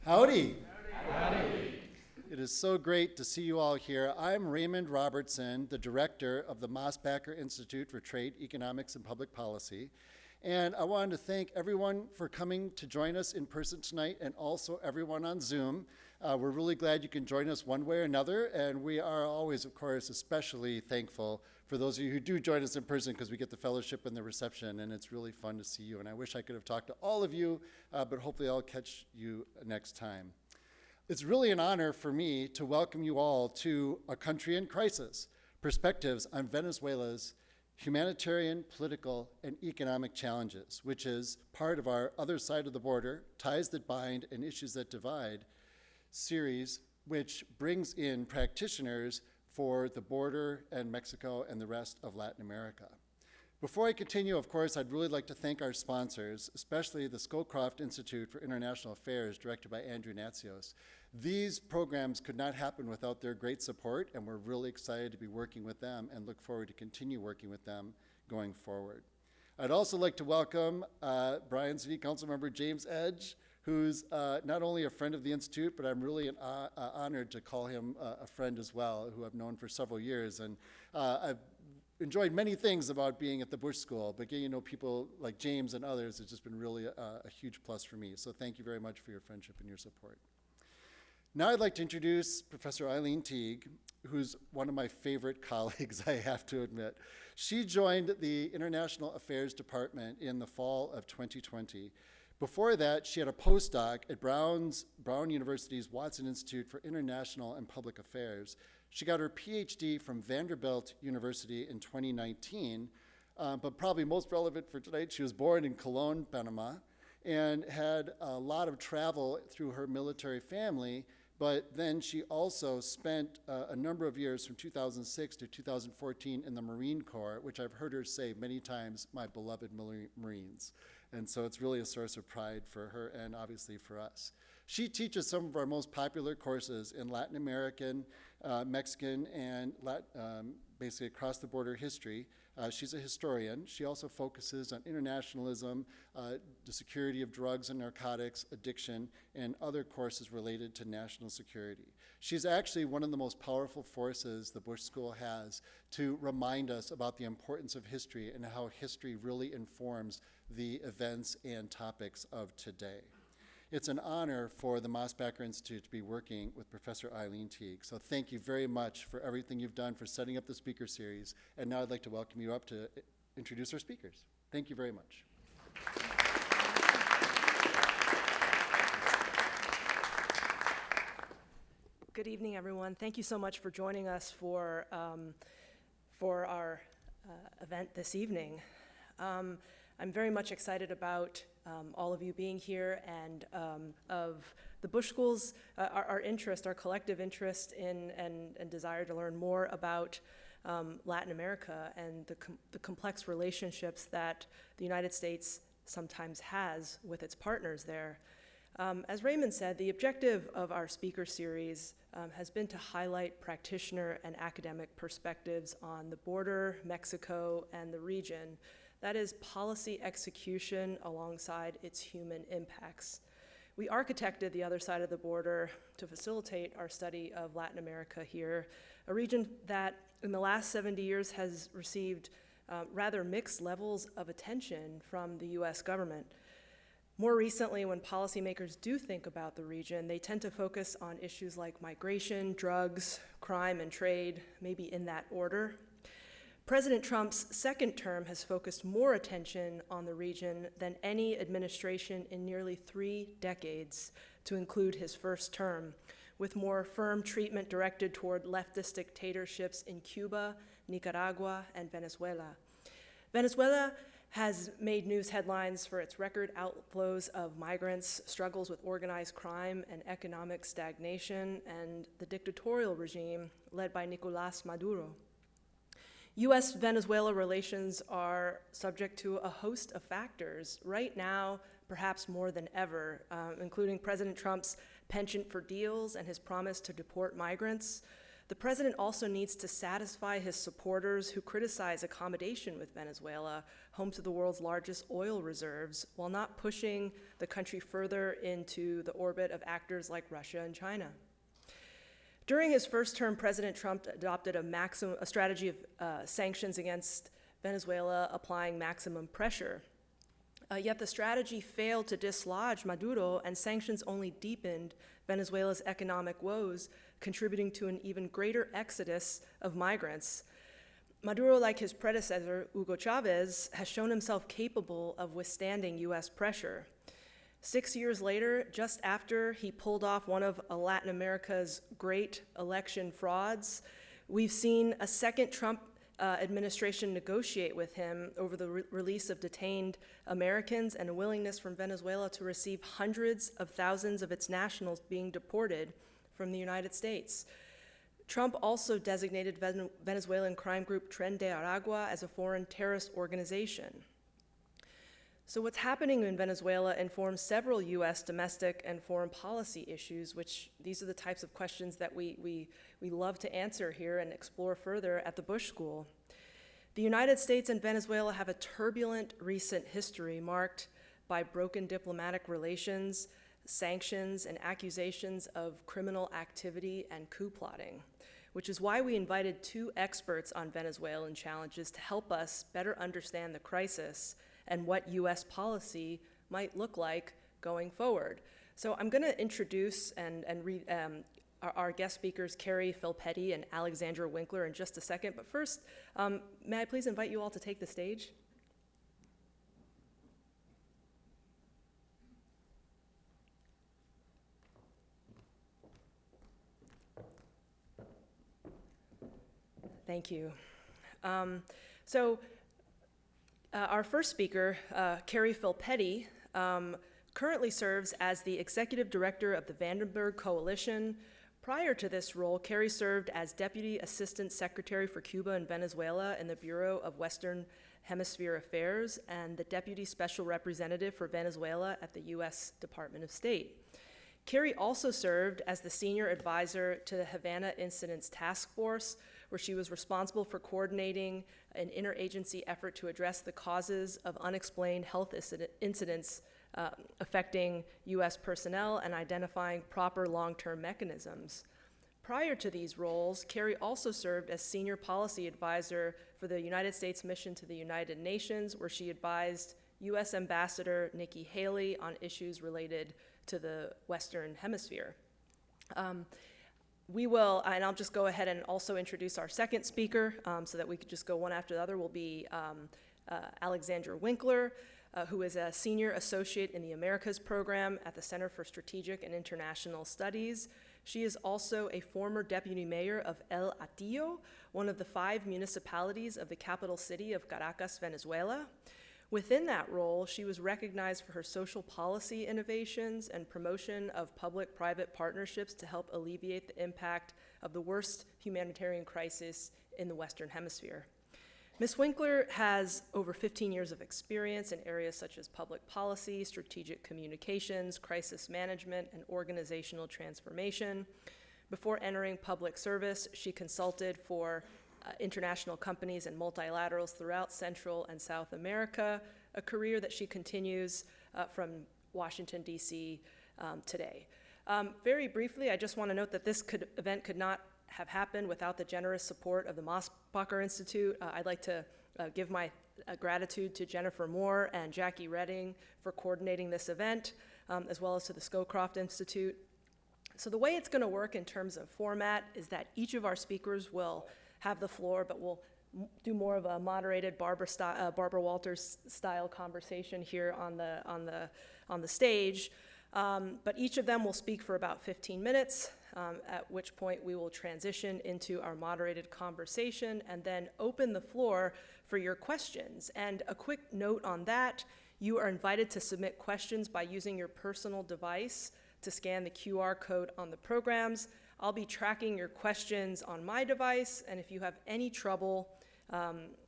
Howdy. Howdy. It is so great to see you all here. I'm Raymond Robertson, the director of the Mosbacher Institute for Trade, Economics, and Public Policy. And I wanted to thank everyone for coming to join us in person tonight, and also everyone on Zoom. We're really glad you can join us one way or another, and we are always, of course, especially thankful for those of you who do join us in person, because we get the fellowship and the reception, and it's really fun to see you. And I wish I could have talked to all of you, but hopefully I'll catch you next time. It's really an honor for me to welcome you all to A Country in Crisis, Perspectives on Venezuela's Humanitarian, Political, and Economic Challenges, which is part of our Other Side of the Border, Ties That Bind and Issues That Divide series, which brings in practitioners for the border and Mexico and the rest of Latin America. Before I continue, of course, I'd really like to thank our sponsors, especially the Scowcroft Institute for International Affairs, directed by Andrew Natsios. These programs could not happen without their great support, and we're really excited to be working with them and look forward to continue working with them going forward. I'd also like to welcome Bryan City Council Member James Edge, who's not only a friend of the Institute, but I'm really honored to call him a friend as well, who I've known for several years. And I've enjoyed many things about being at the Bush School, but getting to know people like James and others has just been really a huge plus for me. So thank you very much for your friendship and your support. Now I'd like to introduce Professor Eileen Teague, who's one of my favorite colleagues, I have to admit. She joined the International Affairs Department in the fall of 2020. Before that, she had a postdoc at Brown University's Watson Institute for International and Public Affairs. She got her PhD from Vanderbilt University in 2019, but probably most relevant for tonight, she was born in Colón, Panama, and had a lot of travel through her military family, but then she also spent a number of years from 2006 to 2014 in the Marine Corps, which I've heard her say many times, my beloved Marines. And so it's really a source of pride for her and obviously for us. She teaches some of our most popular courses in Latin American, Mexican, and basically across the border history. She's a historian. She also focuses on internationalism, the security of drugs and narcotics, addiction, and other courses related to national security. She's actually one of the most powerful forces the Bush School has to remind us about the importance of history and how history really informs the events and topics of today. It's an honor for the Mosbacher Institute to be working with Professor Eileen Teague. So thank you very much for everything you've done for setting up the speaker series. And now I'd like to welcome you up to introduce our speakers. Thank you very much. Good evening, everyone. Thank you so much for joining us for our event this evening. I'm very much excited about all of you being here and of the Bush School's, our interest, our collective interest in and desire to learn more about Latin America and the complex relationships that the United States sometimes has with its partners there. As Raymond said, the objective of our speaker series has been to highlight practitioner and academic perspectives on the border, Mexico, and the region. That is policy execution alongside its human impacts. We architected the other side of the border to facilitate our study of Latin America here, a region that in the last 70 years has received rather mixed levels of attention from the US government. More recently, when policymakers do think about the region, they tend to focus on issues like migration, drugs, crime, and trade, maybe in that order. President Trump's second term has focused more attention on the region than any administration in nearly 3 decades, to include his first term, with more firm treatment directed toward leftist dictatorships in Cuba, Nicaragua, and Venezuela. Venezuela has made news headlines for its record outflows of migrants, struggles with organized crime and economic stagnation, and the dictatorial regime led by Nicolás Maduro. US-Venezuela relations are subject to a host of factors right now, perhaps more than ever, including President Trump's penchant for deals and his promise to deport migrants, The president also needs to satisfy his supporters who criticize accommodation with Venezuela, home to the world's largest oil reserves, while not pushing the country further into the orbit of actors like Russia and China. During his first term, President Trump adopted a strategy of sanctions against Venezuela, applying maximum pressure. Yet the strategy failed to dislodge Maduro, and sanctions only deepened Venezuela's economic woes, contributing to an even greater exodus of migrants. Maduro, like his predecessor, Hugo Chavez, has shown himself capable of withstanding US pressure. 6 years later, just after he pulled off one of Latin America's great election frauds, we've seen a second Trump administration negotiate with him over the release of detained Americans and a willingness from Venezuela to receive hundreds of thousands of its nationals being deported from the United States. Trump also designated Venezuelan crime group Tren de Aragua as a foreign terrorist organization. So what's happening in Venezuela informs several US domestic and foreign policy issues, which these are the types of questions that we love to answer here and explore further at the Bush School. The United States and Venezuela have a turbulent recent history marked by broken diplomatic relations, sanctions, and accusations of criminal activity and coup plotting, which is why we invited two experts on Venezuelan challenges to help us better understand the crisis and what US policy might look like going forward. So I'm gonna introduce and read our guest speakers, Carrie Filipetti and Alexandra Winkler, in just a second. But first, may I please invite you all to take the stage? Thank you. Our first speaker, Carrie Filipetti, currently serves as the executive director of the Vandenberg Coalition. Prior to this role, Carrie served as Deputy Assistant Secretary for Cuba and Venezuela in the Bureau of Western Hemisphere Affairs and the Deputy Special Representative for Venezuela at the US Department of State. Carrie also served as the Senior Advisor to the Havana Incidents Task Force, where she was responsible for coordinating an interagency effort to address the causes of unexplained health incidents affecting US personnel and identifying proper long-term mechanisms. Prior to these roles, Carrie also served as Senior Policy Advisor for the United States Mission to the United Nations, where she advised US Ambassador Nikki Haley on issues related to the Western Hemisphere. We will, and I'll just go ahead and also introduce our second speaker so that we could just go one after the other, will be Alexandra Winkler, who is a senior associate in the Americas program at the Center for Strategic and International Studies. She is also a former deputy mayor of El Hatillo, one of the 5 municipalities of the capital city of Caracas, Venezuela. Within that role, she was recognized for her social policy innovations and promotion of public-private partnerships to help alleviate the impact of the worst humanitarian crisis in the Western Hemisphere. Ms. Winkler has over 15 years of experience in areas such as public policy, strategic communications, crisis management, and organizational transformation. Before entering public service, she consulted for international companies and multilaterals throughout Central and South America, a career that she continues from Washington, D.C. Today. Very briefly, I just want to note that this event could not have happened without the generous support of the Mosbacher Institute. I'd like to give my gratitude to Jennifer Moore and Jackie Redding for coordinating this event, as well as to the Scowcroft Institute. So the way it's going to work in terms of format is that each of our speakers will have the floor, but we'll do more of a moderated Barbara Walters style conversation here on the stage. But each of them will speak for about 15 minutes, at which point we will transition into our moderated conversation and then open the floor for your questions. And a quick note on that, you are invited to submit questions by using your personal device to scan the QR code on the programs. I'll be tracking your questions on my device, and if you have any trouble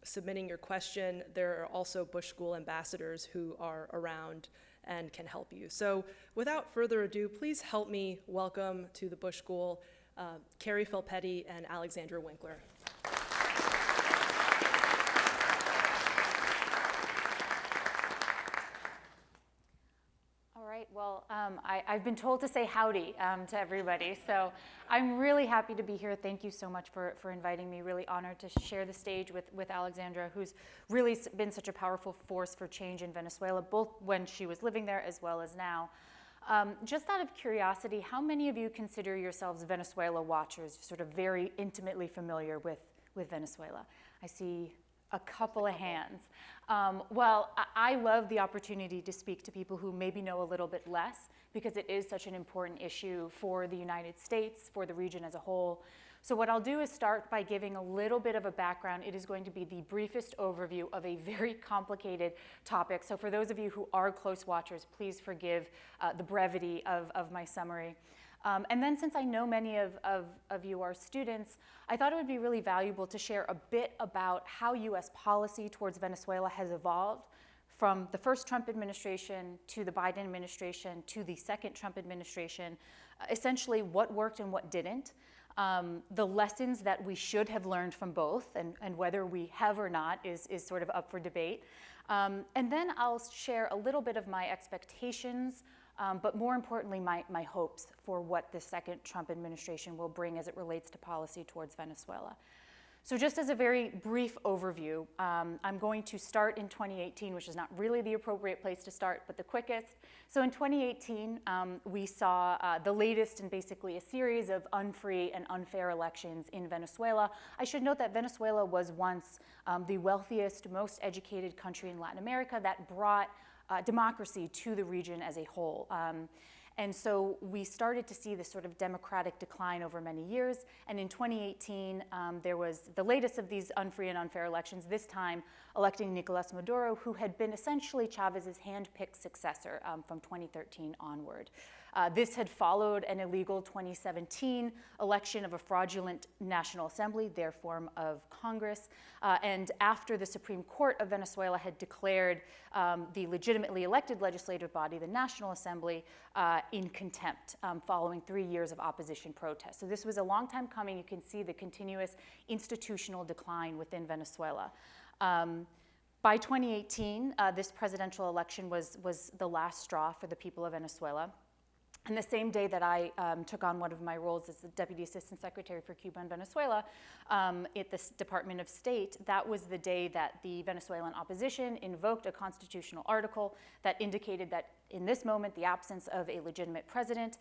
submitting your question, there are also Bush School ambassadors who are around and can help you. So without further ado, please help me welcome to the Bush School Carrie Filipetti and Alexandra Winkler. Well, I've been told to say howdy to everybody, so I'm really happy to be here. Thank you so much for inviting me. Really honored to share the stage with Alexandra, who's really been such a powerful force for change in Venezuela, both when she was living there as well as now. Just out of curiosity, how many of you consider yourselves Venezuela watchers, sort of very intimately familiar with Venezuela? I see a couple of hands. Well, I love the opportunity to speak to people who maybe know a little bit less, because it is such an important issue for the United States, for the region as a whole. So what I'll do is start by giving a little bit of a background. It is going to be the briefest overview of a very complicated topic. So for those of you who are close watchers, please forgive the brevity of my summary. And then, since I know many of you are students, I thought it would be really valuable to share a bit about how US policy towards Venezuela has evolved from the first Trump administration to the Biden administration to the second Trump administration, essentially what worked and what didn't, the lessons that we should have learned from both, and whether we have or not is sort of up for debate. And then I'll share a little bit of my expectations, but more importantly, my hopes for what the second Trump administration will bring as it relates to policy towards Venezuela. So just as a very brief overview, I'm going to start in 2018, which is not really the appropriate place to start, but the quickest. So in 2018, we saw the latest in basically a series of unfree and unfair elections in Venezuela. I should note that Venezuela was once the wealthiest, most educated country in Latin America that brought democracy to the region as a whole. And so we started to see this sort of democratic decline over many years. And in 2018, there was the latest of these unfree and unfair elections, this time electing Nicolas Maduro, who had been essentially Chavez's hand-picked successor from 2013 onward. This had followed an illegal 2017 election of a fraudulent National Assembly, their form of Congress. And after the Supreme Court of Venezuela had declared the legitimately elected legislative body, the National Assembly, in contempt following 3 years of opposition protests. So this was a long time coming. You can see the continuous institutional decline within Venezuela. By 2018, this presidential election was the last straw for the people of Venezuela. And the same day that I took on one of my roles as the Deputy Assistant Secretary for Cuba and Venezuela at the Department of State, that was the day that the Venezuelan opposition invoked a constitutional article that indicated that in this moment, the absence of a legitimate president,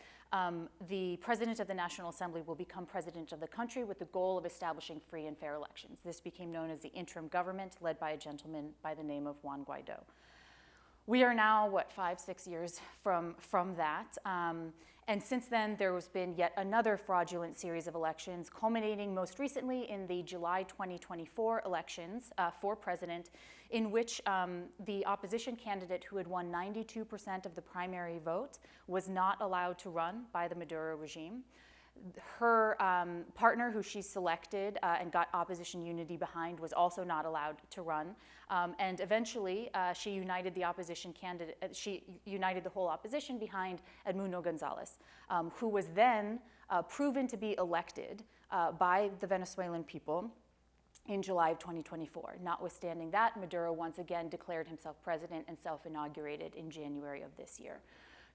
the president of the National Assembly will become president of the country with the goal of establishing free and fair elections. This became known as the interim government, led by a gentleman by the name of Juan Guaido. We are now, 5-6 years from that. And since then, there has been yet another fraudulent series of elections, culminating most recently in the July 2024 elections for president, in which the opposition candidate who had won 92% of the primary vote was not allowed to run by the Maduro regime. Her partner, who she selected and got opposition unity behind, was also not allowed to run. And eventually, she united the opposition candidate. She united the whole opposition behind Edmundo Gonzalez, who was then proven to be elected by the Venezuelan people in July of 2024. Notwithstanding that, Maduro once again declared himself president and self-inaugurated in January of this year.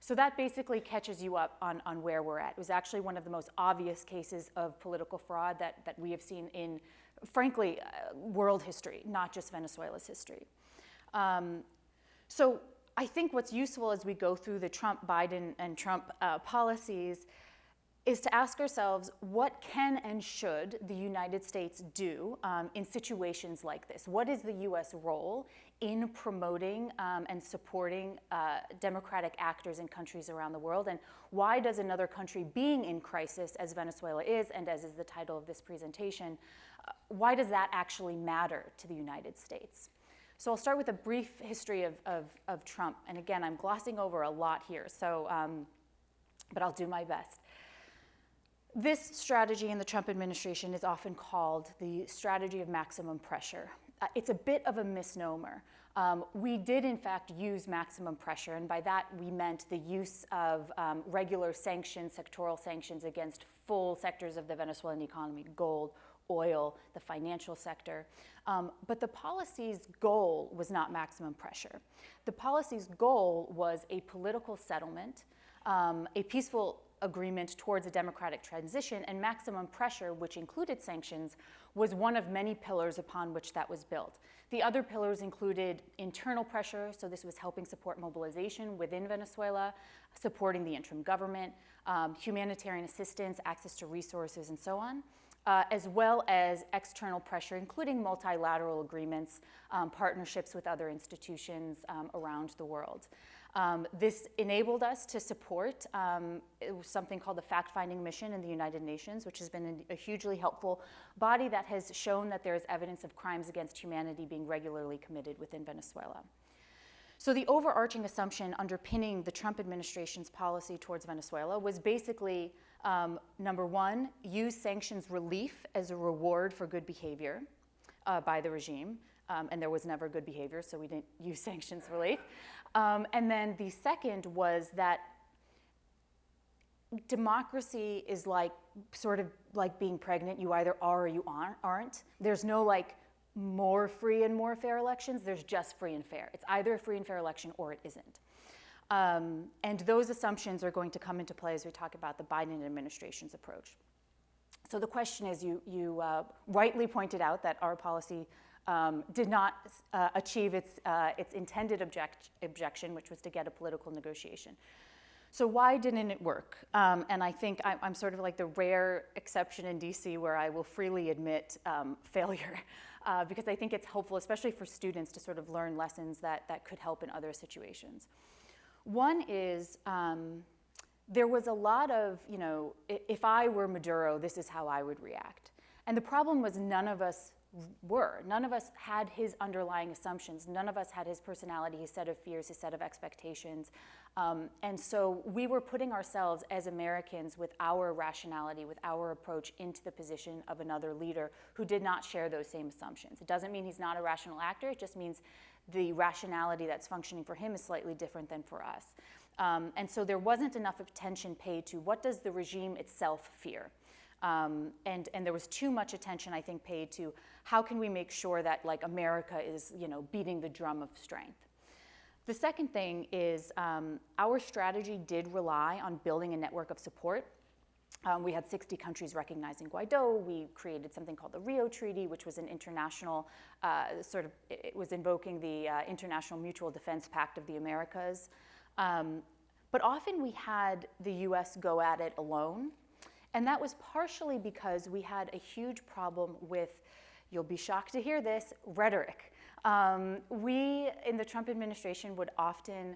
So that basically catches you up on where we're at. It was actually one of the most obvious cases of political fraud that we have seen in, frankly, world history, not just Venezuela's history. So I think what's useful as we go through the Trump, Biden, and Trump policies is to ask ourselves, what can and should the United States do in situations like this? What is the US role in promoting and supporting democratic actors in countries around the world? And why does another country being in crisis, as Venezuela is, and as is the title of this presentation, why does that actually matter to the United States? So I'll start with a brief history of Trump. And again, I'm glossing over a lot here, so, but I'll do my best. This strategy in the Trump administration is often called the strategy of maximum pressure. It's a bit of a misnomer. We did, in fact, use maximum pressure, and by that we meant the use of regular sanctions, sectoral sanctions against full sectors of the Venezuelan economy, gold, oil, the financial sector. But the policy's goal was not maximum pressure. The policy's goal was a political settlement, a peaceful agreement towards a democratic transition, and maximum pressure, which included sanctions, was one of many pillars upon which that was built. The other pillars included internal pressure, so this was helping support mobilization within Venezuela, supporting the interim government, humanitarian assistance, access to resources, and so on, as well as external pressure, including multilateral agreements, partnerships with other institutions around the world. This enabled us to support something called the Fact-Finding Mission in the United Nations, which has been a hugely helpful body that has shown that there is evidence of crimes against humanity being regularly committed within Venezuela. So the overarching assumption underpinning the Trump administration's policy towards Venezuela was basically, number one, use sanctions relief as a reward for good behavior by the regime. And there was never good behavior, so we didn't use sanctions relief. And then the second was that democracy is like sort of like being pregnant. You either are or you aren't. There's no like more free and more fair elections. There's just free and fair. It's either a free and fair election or it isn't. And those assumptions are going to come into play as we talk about the Biden administration's approach. So the question is, you rightly pointed out that our policy did not achieve its intended objection, which was to get a political negotiation. So why didn't it work? And I think I'm sort of like the rare exception in DC where I will freely admit failure, because I think it's helpful, especially for students, to sort of learn lessons that could help in other situations. One is there was a lot of, if I were Maduro, this is how I would react. And the problem was none of us were. None of us had his underlying assumptions. None of us had his personality, his set of fears, his set of expectations. And so we were putting ourselves as Americans with our rationality, with our approach into the position of another leader who did not share those same assumptions. It doesn't mean he's not a rational actor. It just means the rationality that's functioning for him is slightly different than for us. And so there wasn't enough attention paid to what does the regime itself fear. And there was too much attention, I think, paid to how can we make sure that like America is, beating the drum of strength. The second thing is our strategy did rely on building a network of support. We had 60 countries recognizing Guaido. We created something called the Rio Treaty, which was an international it was invoking the International Mutual Defense Pact of the Americas. But often we had the US go at it alone. And that was partially because we had a huge problem with, you'll be shocked to hear this, rhetoric. We, in the Trump administration, would often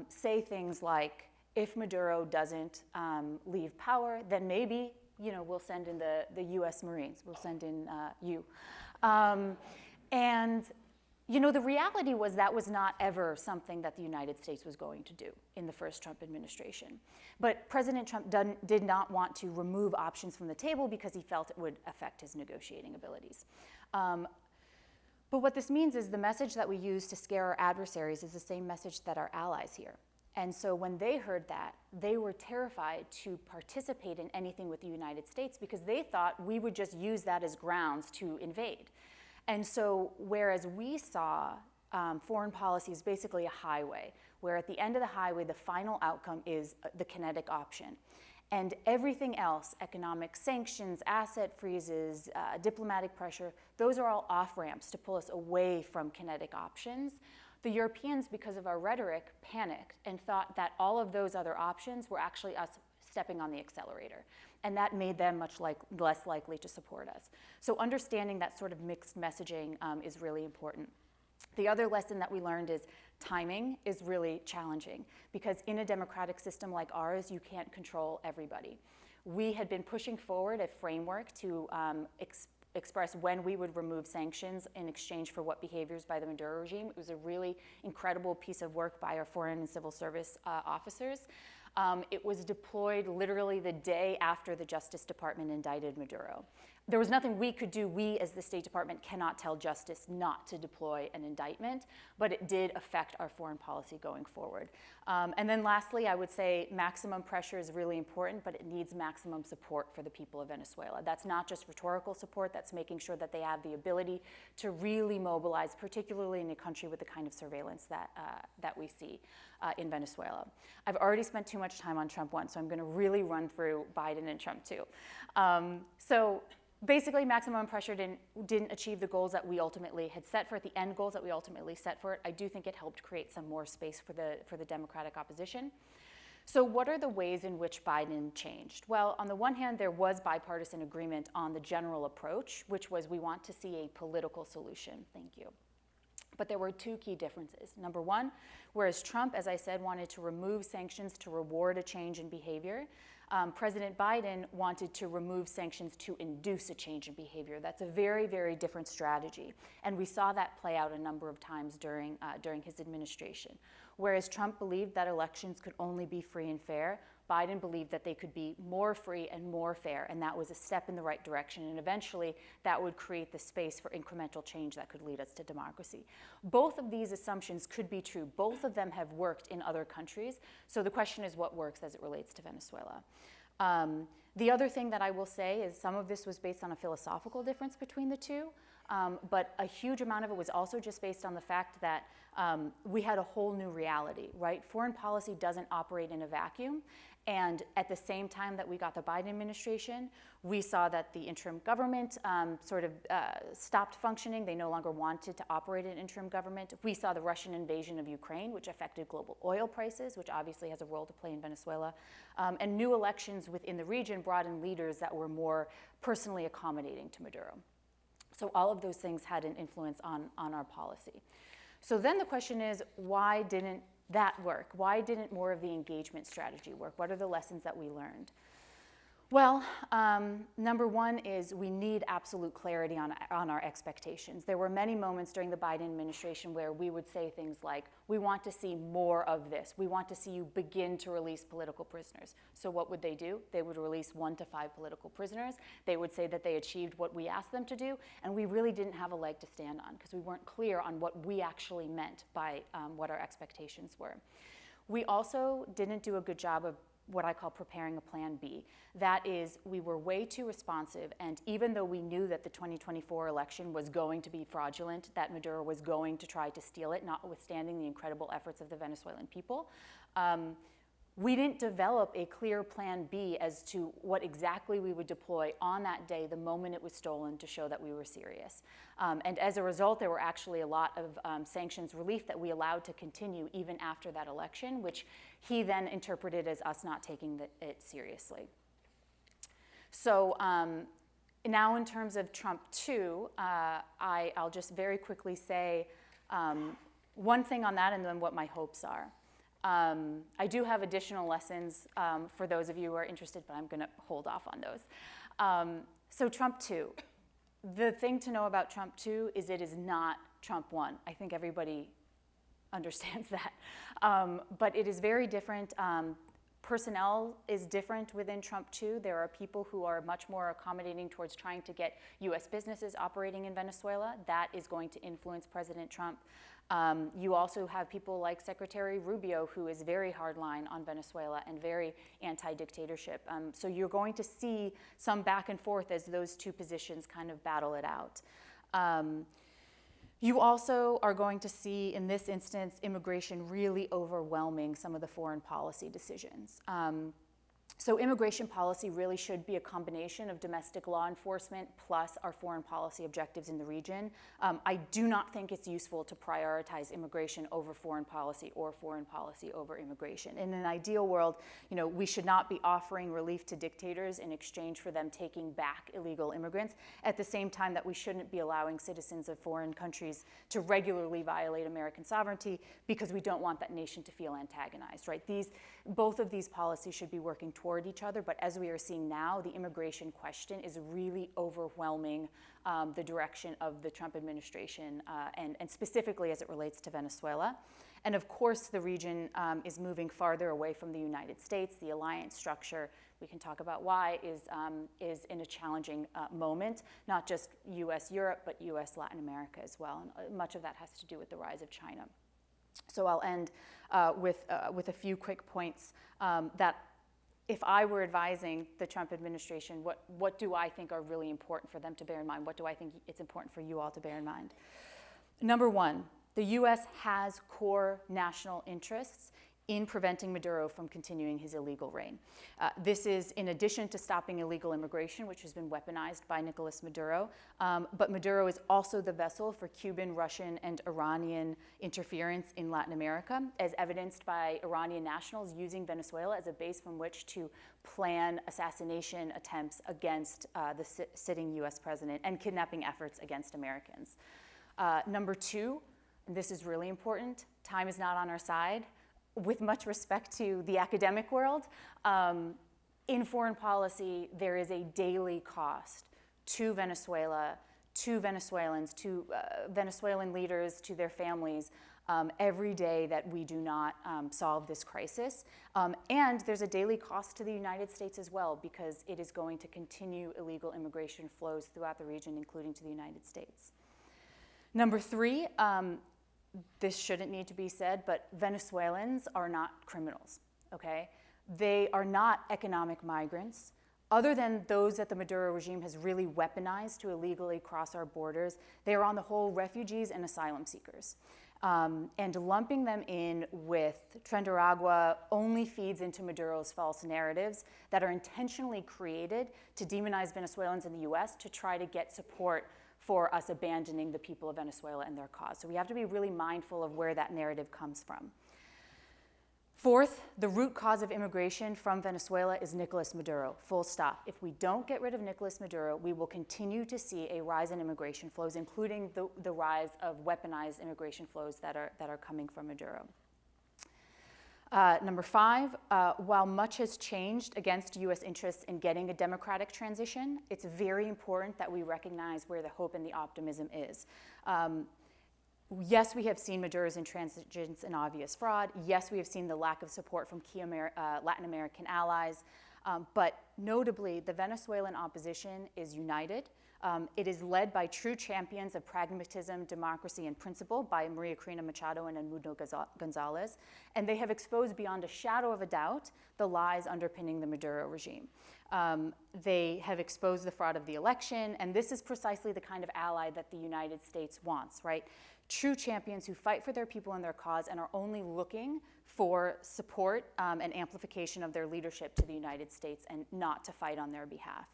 say things like, if Maduro doesn't leave power, then maybe, we'll send in the US Marines, we'll send in you. And the reality was that was not ever something that the United States was going to do in the first Trump administration. But President Trump did not want to remove options from the table because he felt it would affect his negotiating abilities. But what this means is the message that we use to scare our adversaries is the same message that our allies hear. And so when they heard that, they were terrified to participate in anything with the United States because they thought we would just use that as grounds to invade. And so whereas we saw foreign policy as basically a highway, where at the end of the highway, the final outcome is the kinetic option. And everything else, economic sanctions, asset freezes, diplomatic pressure, those are all off-ramps to pull us away from kinetic options. The Europeans, because of our rhetoric, panicked and thought that all of those other options were actually us stepping on the accelerator. And that made them much less likely to support us. So understanding that sort of mixed messaging is really important. The other lesson that we learned is timing is really challenging because in a democratic system like ours, you can't control everybody. We had been pushing forward a framework to express when we would remove sanctions in exchange for what behaviors by the Maduro regime. It was a really incredible piece of work by our foreign and civil service officers. It was deployed literally the day after the Justice Department indicted Maduro. there was nothing we could do. We, as the State Department, cannot tell justice not to deploy an indictment, but it did affect our foreign policy going forward. And then lastly, I would say maximum pressure is really important, but it needs maximum support for the people of Venezuela. That's not just rhetorical support, that's making sure that they have the ability to really mobilize, particularly in a country with the kind of surveillance that we see in Venezuela. I've already spent too much time on Trump 1, so I'm going to really run through Biden and Trump 2. So basically, maximum pressure didn't achieve the goals that we ultimately had set for it, the end goals that we ultimately set for it. I do think it helped create some more space for the Democratic opposition. So what are the ways in which Biden changed? Well, on the one hand, there was bipartisan agreement on the general approach, which was we want to see a political solution. Thank you. But there were two key differences. Number one, whereas Trump, as I said, wanted to remove sanctions to reward a change in behavior, President Biden wanted to remove sanctions to induce a change in behavior. That's a very, very different strategy. And we saw that play out a number of times during his administration. Whereas Trump believed that elections could only be free and fair, Biden believed that they could be more free and more fair, and that was a step in the right direction, and eventually that would create the space for incremental change that could lead us to democracy. Both of these assumptions could be true. Both of them have worked in other countries, so the question is what works as it relates to Venezuela. The other thing that I will say is some of this was based on a philosophical difference between the two, but a huge amount of it was also just based on the fact that we had a whole new reality, right? Foreign policy doesn't operate in a vacuum. And at the same time that we got the Biden administration, we saw that the interim government stopped functioning. They no longer wanted to operate an interim government. We saw the Russian invasion of Ukraine, which affected global oil prices, which obviously has a role to play in Venezuela. And new elections within the region brought in leaders that were more personally accommodating to Maduro. So all of those things had an influence on our policy. So then the question is, why didn't that work? Why didn't more of the engagement strategy work? What are the lessons that we learned? Well, number one is we need absolute clarity on our expectations. There were many moments during the Biden administration where we would say things like, we want to see more of this. We want to see you begin to release political prisoners. So what would they do? They would release 1 to 5 political prisoners. They would say that they achieved what we asked them to do, and we really didn't have a leg to stand on because we weren't clear on what we actually meant by what our expectations were. We also didn't do a good job of what I call preparing a plan B. That is, we were way too responsive, and even though we knew that the 2024 election was going to be fraudulent, that Maduro was going to try to steal it, notwithstanding the incredible efforts of the Venezuelan people, we didn't develop a clear plan B as to what exactly we would deploy on that day the moment it was stolen to show that we were serious. And as a result, there were actually a lot of sanctions relief that we allowed to continue even after that election, which he then interpreted as us not taking it seriously. So now in terms of Trump 2, I'll just very quickly say one thing on that and then what my hopes are. I do have additional lessons for those of you who are interested, but I'm going to hold off on those. So Trump 2. The thing to know about Trump 2 is it is not Trump 1. I think everybody understands that. But it is very different. Personnel is different within Trump 2. There are people who are much more accommodating towards trying to get U.S. businesses operating in Venezuela. That is going to influence President Trump. You also have people like Secretary Rubio, who is very hardline on Venezuela and very anti-dictatorship. So you're going to see some back and forth as those two positions kind of battle it out. You also are going to see, in this instance, immigration really overwhelming some of the foreign policy decisions. So immigration policy really should be a combination of domestic law enforcement plus our foreign policy objectives in the region. I do not think it's useful to prioritize immigration over foreign policy or foreign policy over immigration. In an ideal world, we should not be offering relief to dictators in exchange for them taking back illegal immigrants, at the same time that we shouldn't be allowing citizens of foreign countries to regularly violate American sovereignty because we don't want that nation to feel antagonized, right? Both of these policies should be working toward each other, but as we are seeing now, the immigration question is really overwhelming the direction of the Trump administration, and specifically as it relates to Venezuela. And of course, the region is moving farther away from the United States. The alliance structure, we can talk about why, is in a challenging moment, not just US-Europe, but US-Latin America as well. And much of that has to do with the rise of China. So I'll end with a few quick points that if I were advising the Trump administration, what do I think are really important for them to bear in mind? What do I think it's important for you all to bear in mind? Number one, the US has core national interests in preventing Maduro from continuing his illegal reign. This is in addition to stopping illegal immigration, which has been weaponized by Nicolas Maduro, but Maduro is also the vessel for Cuban, Russian, and Iranian interference in Latin America, as evidenced by Iranian nationals using Venezuela as a base from which to plan assassination attempts against the sitting US president and kidnapping efforts against Americans. Number two, and this is really important, time is not on our side. With much respect to the academic world, in foreign policy, there is a daily cost to Venezuela, to Venezuelans, to Venezuelan leaders, to their families, every day that we do not solve this crisis. And there's a daily cost to the United States as well, because it is going to continue illegal immigration flows throughout the region, including to the United States. Number three, this shouldn't need to be said, but Venezuelans are not criminals, okay? They are not economic migrants. Other than those that the Maduro regime has really weaponized to illegally cross our borders, they are on the whole refugees and asylum seekers. And lumping them in with Tren only feeds into Maduro's false narratives that are intentionally created to demonize Venezuelans in the US to try to get support for us abandoning the people of Venezuela and their cause. So we have to be really mindful of where that narrative comes from. Fourth, the root cause of immigration from Venezuela is Nicolas Maduro, full stop. If we don't get rid of Nicolas Maduro, we will continue to see a rise in immigration flows, including the rise of weaponized immigration flows that are coming from Maduro. Number five, while much has changed against US interests in getting a democratic transition, it's very important that we recognize where the hope and the optimism is. Yes, we have seen Maduro's intransigence and obvious fraud. Yes, we have seen the lack of support from key Latin American allies. But notably, the Venezuelan opposition is united. It is led by true champions of pragmatism, democracy, and principle by Maria Corina Machado and Edmundo Gonzalez. And they have exposed beyond a shadow of a doubt the lies underpinning the Maduro regime. They have exposed the fraud of the election, and this is precisely the kind of ally that the United States wants, right? True champions who fight for their people and their cause and are only looking for support and amplification of their leadership to the United States and not to fight on their behalf.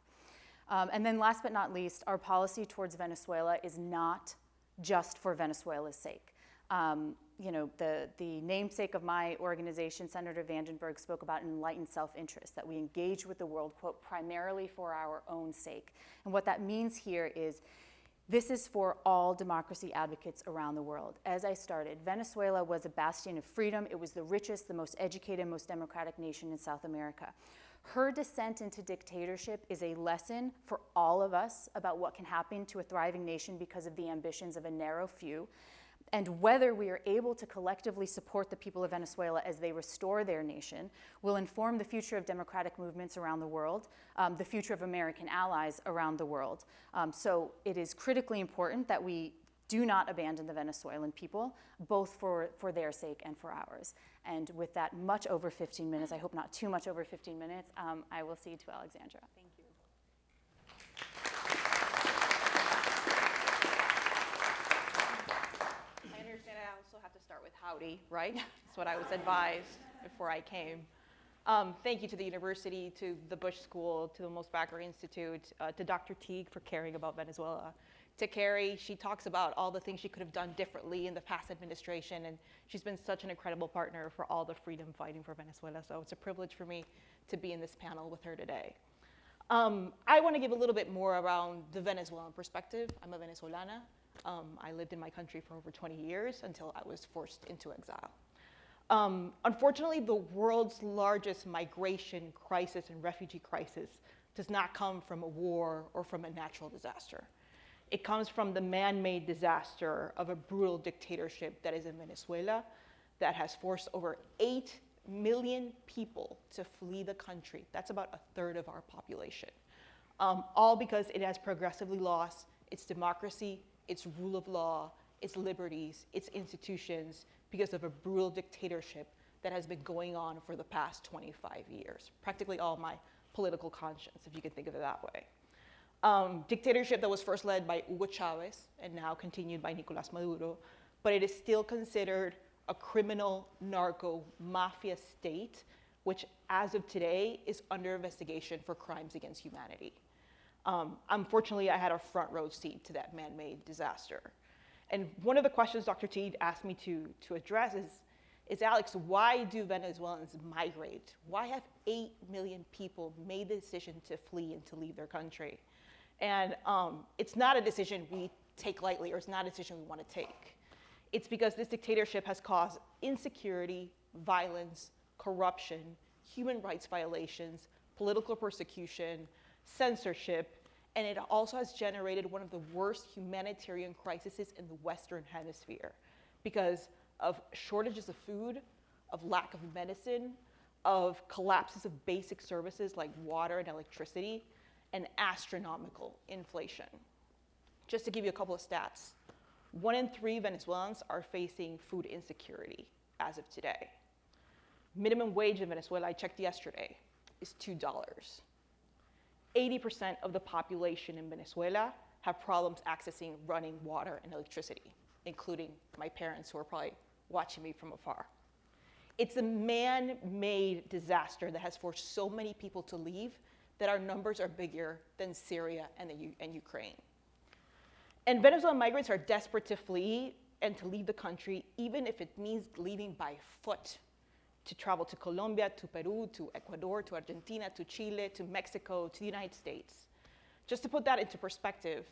And then last but not least, our policy towards Venezuela is not just for Venezuela's sake. You know, the namesake of my organization, Senator Vandenberg, spoke about an enlightened self-interest, that we engage with the world, quote, primarily for our own sake. And what that means here is this is for all democracy advocates around the world. As I started, Venezuela was a bastion of freedom. It was the richest, the most educated, most democratic nation in South America. Her descent into dictatorship is a lesson for all of us about what can happen to a thriving nation because of the ambitions of a narrow few, and whether we are able to collectively support the people of Venezuela as they restore their nation will inform the future of democratic movements around the world, the future of American allies around the world. So it is critically important that we do not abandon the Venezuelan people, both for their sake and for ours. And with that much over 15 minutes, I hope not too much over 15 minutes, I will cede to Alexandra. Thank you. I understand I also have to start with howdy, right? That's what I was advised before I came. Thank you to the university, to the Bush School, to the Mosbacher Institute, to Dr. Teague for caring about Venezuela. To Carrie, she talks about all the things she could have done differently in the past administration, and she's been such an incredible partner for all the freedom fighting for Venezuela. So it's a privilege for me to be in this panel with her today. I want to give a little bit more around the Venezuelan perspective. I'm a Venezolana. I lived in my country for over 20 years until I was forced into exile. Unfortunately, the world's largest migration crisis and refugee crisis does not come from a war or from a natural disaster. It comes from the man-made disaster of a brutal dictatorship that is in Venezuela, that has forced over 8 million people to flee the country. That's about a third of our population. All because it has progressively lost its democracy, its rule of law, its liberties, its institutions, because of a brutal dictatorship that has been going on for the past 25 years. Practically all my political conscience, if you can think of it that way. Dictatorship that was first led by Hugo Chavez and now continued by Nicolás Maduro, but it is still considered a criminal narco mafia state, which as of today is under investigation for crimes against humanity. Unfortunately, I had a front row seat to that man-made disaster. And one of the questions Dr. Teed asked me to address is, Alex, why do Venezuelans migrate? Why have 8 million people made the decision to flee and to leave their country? And it's not a decision we take lightly, or it's not a decision we want to take. It's because this dictatorship has caused insecurity, violence, corruption, human rights violations, political persecution, censorship, and it also has generated one of the worst humanitarian crises in the Western Hemisphere because of shortages of food, of lack of medicine, of collapses of basic services like water and electricity, and astronomical inflation. Just to give you a couple of stats, 1 in 3 Venezuelans are facing food insecurity as of today. Minimum wage in Venezuela, I checked yesterday, is $2. 80% of the population in Venezuela have problems accessing running water and electricity, including my parents who are probably watching me from afar. It's a man-made disaster that has forced so many people to leave that our numbers are bigger than Syria and Ukraine. And Venezuelan migrants are desperate to flee and to leave the country, even if it means leaving by foot, to travel to Colombia, to Peru, to Ecuador, to Argentina, to Chile, to Mexico, to the United States. Just to put that into perspective,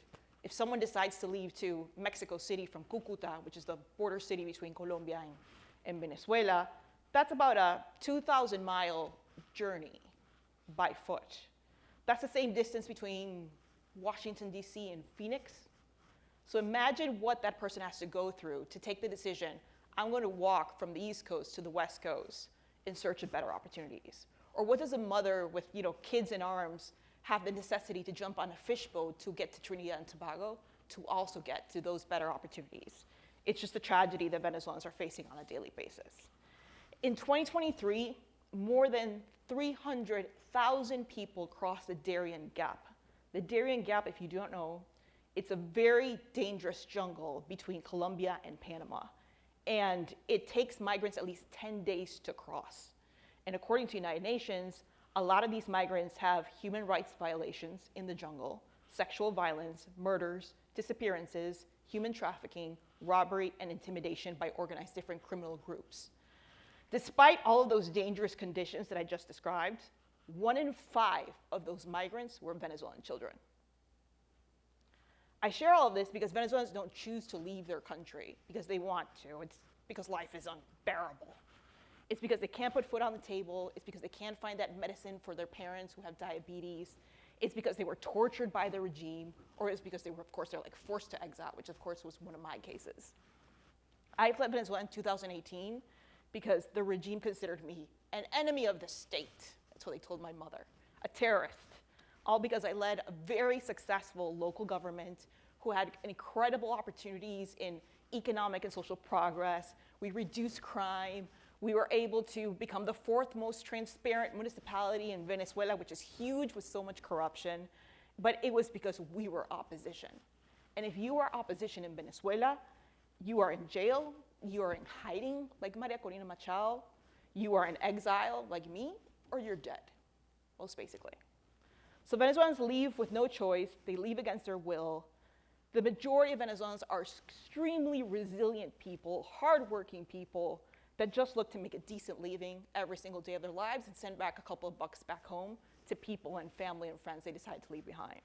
if someone decides to leave to Mexico City from Cúcuta, which is the border city between Colombia and Venezuela, that's about a 2,000-mile journey by foot. That's the same distance between Washington, D.C. and Phoenix. So imagine what that person has to go through to take the decision, I'm going to walk from the East Coast to the West Coast in search of better opportunities. Or what does a mother with kids in arms have the necessity to jump on a fish boat to get to Trinidad and Tobago to also get to those better opportunities? It's just a tragedy that Venezuelans are facing on a daily basis. In 2023, more than 300,000 people crossed the Darien Gap. The Darien Gap, if you don't know, it's a very dangerous jungle between Colombia and Panama. And it takes migrants at least 10 days to cross. And according to United Nations, a lot of these migrants have human rights violations in the jungle, sexual violence, murders, disappearances, human trafficking, robbery, and intimidation by organized different criminal groups. Despite all of those dangerous conditions that I just described, 1 in 5 of those migrants were Venezuelan children. I share all of this because Venezuelans don't choose to leave their country because they want to. It's because life is unbearable. It's because they can't put food on the table. It's because they can't find that medicine for their parents who have diabetes. It's because they were tortured by the regime, or it's because they were, of course, they're like forced to exile, which of course was one of my cases. I fled Venezuela in 2018 because the regime considered me an enemy of the state. That's what they told my mother, a terrorist. All because I led a very successful local government who had incredible opportunities in economic and social progress. We reduced crime. We were able to become the 4th most transparent municipality in Venezuela, which is huge with so much corruption. But it was because we were opposition. And if you are opposition in Venezuela, you are in jail, you are in hiding, like Maria Corina Machado, you are in exile, like me, or you're dead, most basically. So Venezuelans leave with no choice. They leave against their will. The majority of Venezuelans are extremely resilient people, hardworking people that just look to make a decent living every single day of their lives and send back a couple of bucks back home to people and family and friends they decide to leave behind.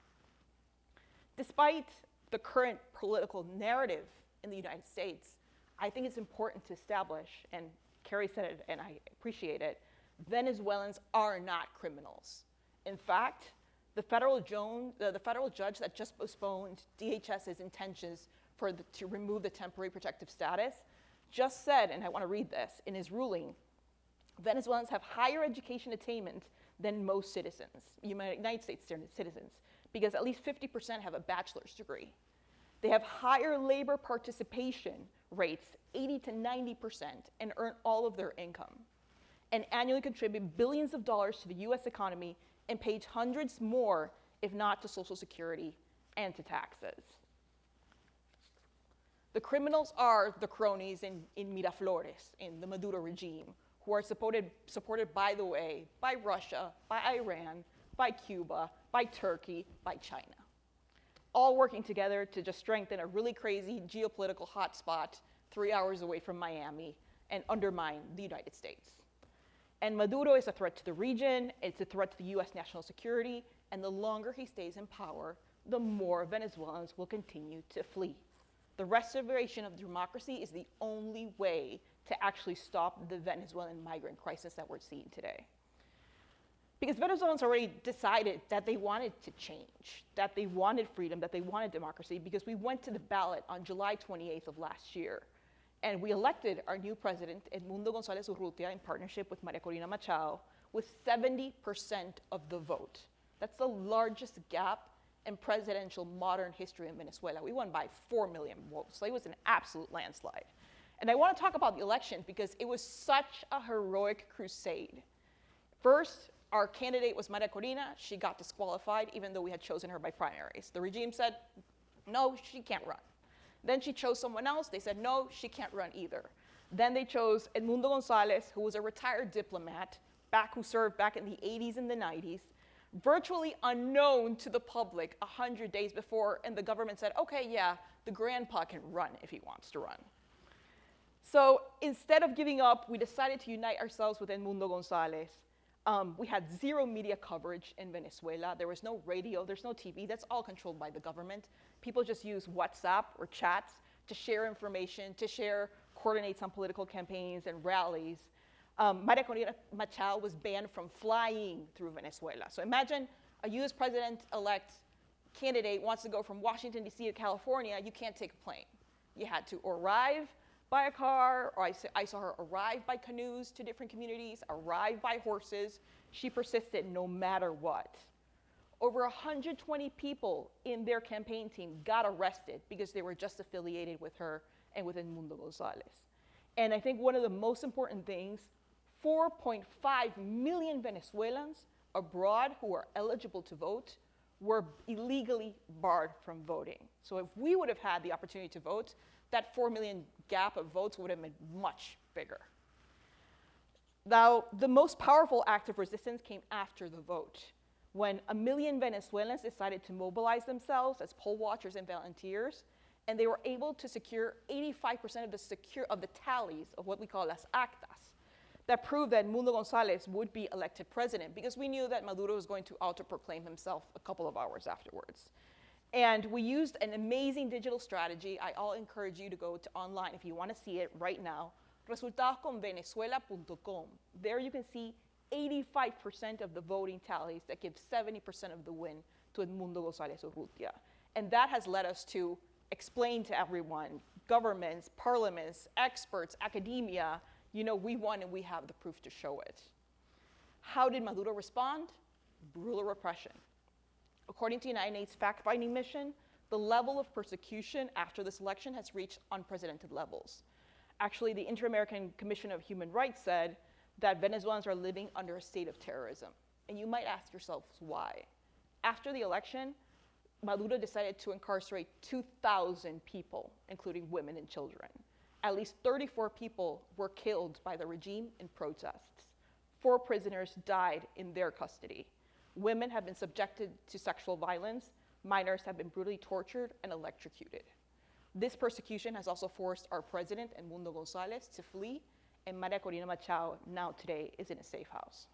Despite the current political narrative in the United States, I think it's important to establish, and Carrie said it and I appreciate it, Venezuelans are not criminals. In fact, the federal judge that just postponed DHS's intentions to remove the temporary protective status just said, and I want to read this, in his ruling, Venezuelans have higher education attainment than most citizens, United States citizens, because at least 50% have a bachelor's degree. They have higher labor participation rates, 80 to 90%, and earn all of their income, and annually contribute billions of dollars to the US economy and pay hundreds more, if not to Social Security and to taxes. The criminals are the cronies in Miraflores, in the Maduro regime, who are supported, by the way, by Russia, by Iran, by Cuba, by Turkey, by China. All working together to just strengthen a really crazy geopolitical hotspot 3 hours away from Miami and undermine the United States. And Maduro is a threat to the region, it's a threat to the US national security, and the longer he stays in power, the more Venezuelans will continue to flee. The restoration of democracy is the only way to actually stop the Venezuelan migrant crisis that we're seeing today. Because Venezuelans already decided that they wanted to change, that they wanted freedom, that they wanted democracy, because we went to the ballot on July 28th of last year. And we elected our new president, Edmundo González Urrutia, in partnership with María Corina Machado, with 70% of the vote. That's the largest gap in presidential modern history in Venezuela. We won by 4 million votes, so it was an absolute landslide. And I want to talk about the election because it was such a heroic crusade. First, our candidate was María Corina. She got disqualified even though we had chosen her by primaries. The regime said, no, she can't run. Then she chose someone else. They said, no, she can't run either. Then they chose Edmundo González, who was a retired diplomat, who served back in the 80s and the 90s, virtually unknown to the public 100 days before, and the government said, okay, yeah, the grandpa can run if he wants to run. So instead of giving up, we decided to unite ourselves with Edmundo González. We had zero media coverage in Venezuela. There was no radio, there's no TV. That's all controlled by the government. People just use WhatsApp or chats to share information, to coordinate some political campaigns and rallies. María Corina Machado was banned from flying through Venezuela. So imagine a US president-elect candidate wants to go from Washington, D.C. to California. You can't take a plane. You had to arrive by a car, or I saw her arrive by canoes to different communities, arrive by horses. She persisted no matter what. Over 120 people in their campaign team got arrested because they were just affiliated with her and with Edmundo González. And I think one of the most important things, 4.5 million Venezuelans abroad who are eligible to vote were illegally barred from voting. So if we would have had the opportunity to vote, that 4 million gap of votes would have been much bigger. Now, the most powerful act of resistance came after the vote, when 1 million Venezuelans decided to mobilize themselves as poll watchers and volunteers, and they were able to secure 85% of the tallies of what we call las actas, that proved that Edmundo González would be elected president, because we knew that Maduro was going to autoproclaim himself a couple of hours afterwards. And we used an amazing digital strategy. I all encourage you to go to online if you want to see it right now, resultadosconvenezuela.com. There you can see 85% of the voting tallies that give 70% of the win to Edmundo González Urrutia. And that has led us to explain to everyone, governments, parliaments, experts, academia, we won and we have the proof to show it. How did Maduro respond? Brutal repression. According to the United Nations fact-finding mission, the level of persecution after this election has reached unprecedented levels. Actually, the Inter-American Commission of Human Rights said that Venezuelans are living under a state of terrorism. And you might ask yourselves why. After the election, Maduro decided to incarcerate 2,000 people, including women and children. At least 34 people were killed by the regime in protests. 4 prisoners died in their custody. Women have been subjected to sexual violence. Minors have been brutally tortured and electrocuted. This persecution has also forced our president, Edmundo González, to flee, and María Corina Machado now today is in a safe house.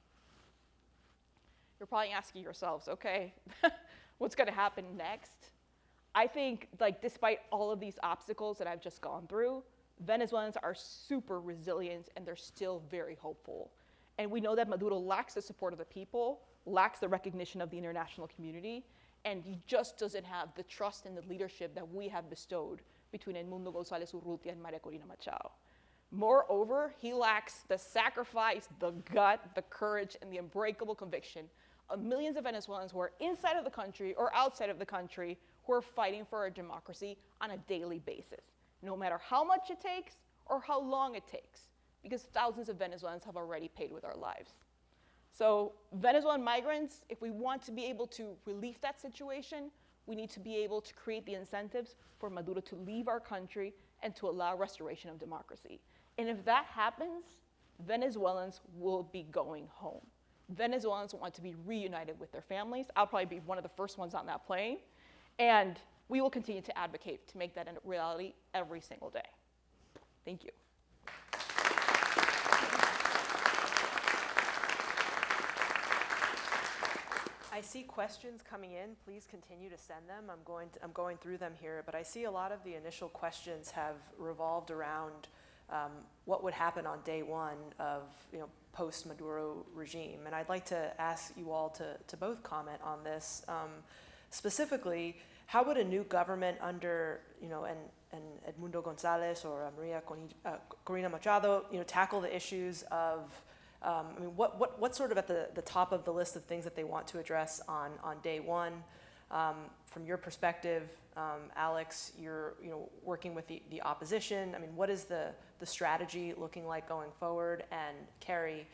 You're probably asking yourselves, okay, what's gonna happen next? I think, despite all of these obstacles that I've just gone through, Venezuelans are super resilient and they're still very hopeful. And we know that Maduro lacks the support of the people, lacks the recognition of the international community, and he just doesn't have the trust and the leadership that we have bestowed between Edmundo González Urrutia and María Corina Machado. Moreover, he lacks the sacrifice, the gut, the courage, and the unbreakable conviction of millions of Venezuelans who are inside of the country or outside of the country who are fighting for our democracy on a daily basis, no matter how much it takes or how long it takes, because thousands of Venezuelans have already paid with our lives. So Venezuelan migrants, if we want to be able to relieve that situation, we need to be able to create the incentives for Maduro to leave our country and to allow restoration of democracy. And if that happens, Venezuelans will be going home. Venezuelans want to be reunited with their families. I'll probably be one of the first ones on that plane. And we will continue to advocate to make that a reality every single day. Thank you. I see questions coming in. Please continue to send them. I'm going through them here, but I see a lot of the initial questions have revolved around what would happen on day one of post-Maduro regime. And I'd like to ask you all to both comment on this. Specifically, how would a new government under an Edmundo Gonzalez or Maria Corina Machado tackle the issues of what's sort of at the top of the list of things that they want to address on day one? From your perspective, Alex, you're working with the opposition. I mean, what is the strategy looking like going forward? And Carrie,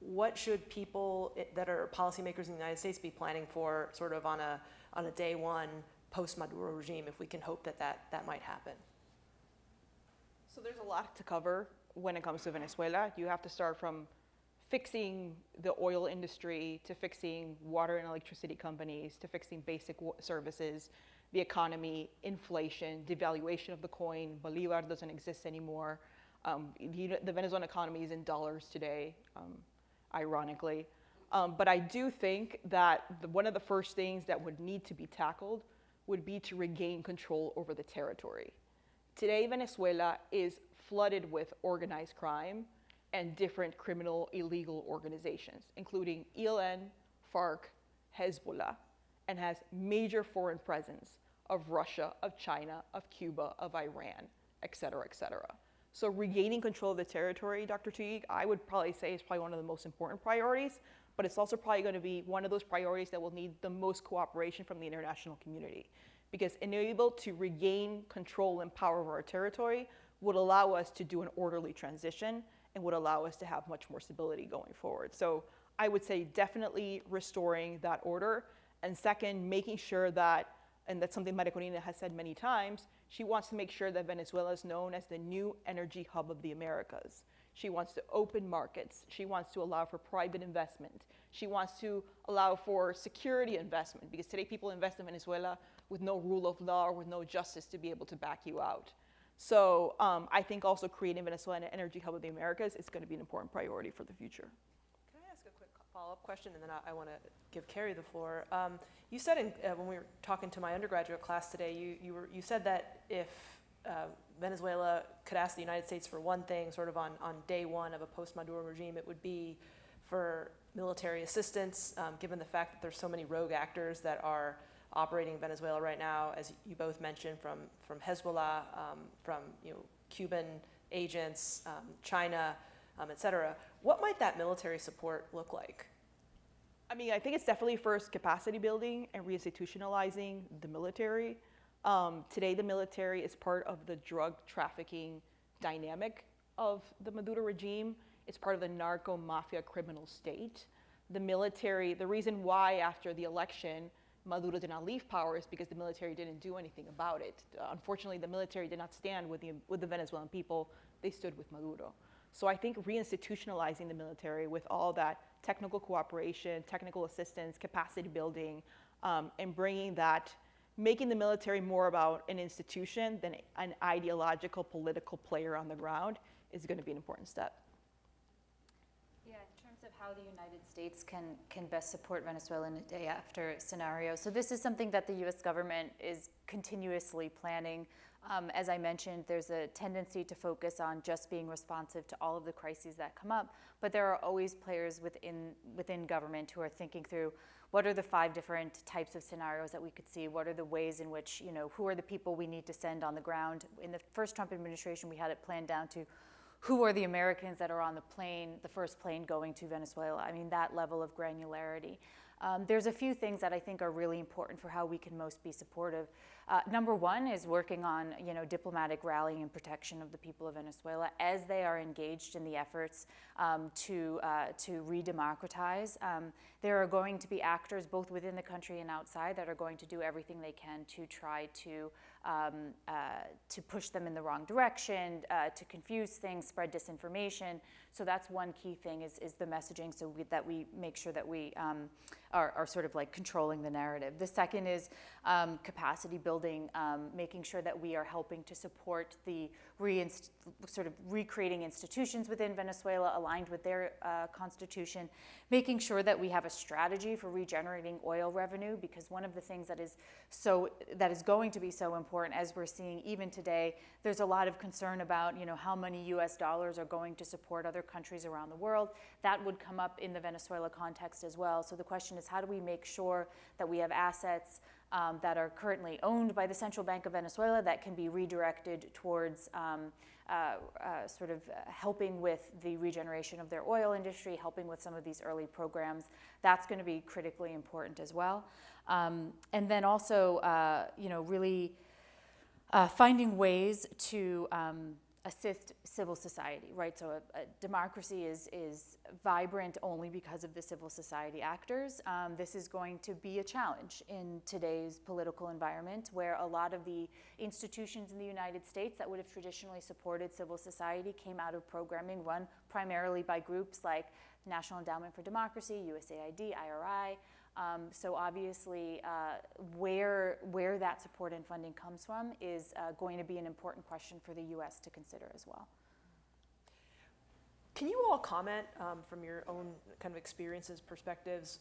what should people that are policymakers in the United States be planning for, sort of on a day one post-Maduro regime, if we can hope that might happen? So there's a lot to cover when it comes to Venezuela. You have to start from fixing the oil industry, to fixing water and electricity companies, to fixing basic services, the economy, inflation, devaluation of the coin. Bolivar doesn't exist anymore. The Venezuelan economy is in dollars today, ironically. But I do think that one of the first things that would need to be tackled would be to regain control over the territory. Today, Venezuela is flooded with organized crime and different criminal illegal organizations, including ELN, FARC, Hezbollah, and has major foreign presence of Russia, of China, of Cuba, of Iran, et cetera, et cetera. So regaining control of the territory, Dr. Teague, I would probably say is probably one of the most important priorities, but it's also probably going to be one of those priorities that will need the most cooperation from the international community. Because enable to regain control and power over our territory would allow us to do an orderly transition and would allow us to have much more stability going forward. So I would say definitely restoring that order. And second, making sure that, and that's something Maria Corina has said many times, she wants to make sure that Venezuela is known as the new energy hub of the Americas. She wants to open markets. She wants to allow for private investment. She wants to allow for security investment, because today people invest in Venezuela with no rule of law or with no justice to be able to back you out. So I think also creating Venezuela an energy hub of the Americas is going to be an important priority for the future. Can I ask a quick follow-up question, and then I want to give Carrie the floor. You said when we were talking to my undergraduate class today, you said that if Venezuela could ask the United States for one thing, sort of on day one of a post-Maduro regime, it would be for military assistance, given the fact that there's so many rogue actors that are operating in Venezuela right now, as you both mentioned, from Hezbollah, from Cuban agents, China, et cetera. What might that military support look like? I mean, I think it's definitely first capacity building and reinstitutionalizing the military. Today, the military is part of the drug trafficking dynamic of the Maduro regime. It's part of the narco-mafia criminal state. The military, the reason why after the election, Maduro did not leave power is because the military didn't do anything about it. Unfortunately, the military did not stand with the Venezuelan people. They stood with Maduro. So I think reinstitutionalizing the military with all that technical cooperation, technical assistance, capacity building, and bringing that, making the military more about an institution than an ideological political player on the ground is going to be an important step. Yeah, in terms of how the United States can best support Venezuela in a day after scenario. So this is something that the U.S. government is continuously planning. As I mentioned, there's a tendency to focus on just being responsive to all of the crises that come up, but there are always players within government who are thinking through what are the 5 different types of scenarios that we could see, what are the ways in which, who are the people we need to send on the ground. In the first Trump administration, we had it planned down to who are the Americans that are on the plane, the first plane going to Venezuela. I mean, that level of granularity. There's a few things that I think are really important for how we can most be supportive. Number one is working on, diplomatic rallying and protection of the people of Venezuela as they are engaged in the efforts to re-democratize. There are going to be actors both within the country and outside that are going to do everything they can to try to push them in the wrong direction, to confuse things, spread disinformation. So that's one key thing is the messaging, so that we make sure that we are sort of like controlling the narrative. The second is capacity building, making sure that we are helping to support the sort of recreating institutions within Venezuela aligned with their constitution, making sure that we have a strategy for regenerating oil revenue, because one of the things that is going to be so important, as we're seeing even today, there's a lot of concern about how many US dollars are going to support other countries around the world. That would come up in the Venezuela context as well. So the question is, how do we make sure that we have assets that are currently owned by the Central Bank of Venezuela that can be redirected towards sort of helping with the regeneration of their oil industry, helping with some of these early programs. That's going to be critically important as well. And then also, really finding ways to assist civil society, right? So a democracy is vibrant only because of the civil society actors. This is going to be a challenge in today's political environment, where a lot of the institutions in the United States that would have traditionally supported civil society came out of programming run primarily by groups like National Endowment for Democracy, USAID, IRI. So obviously, where that support and funding comes from is going to be an important question for the U.S. to consider as well. Can you all comment from your own kind of experiences, perspectives,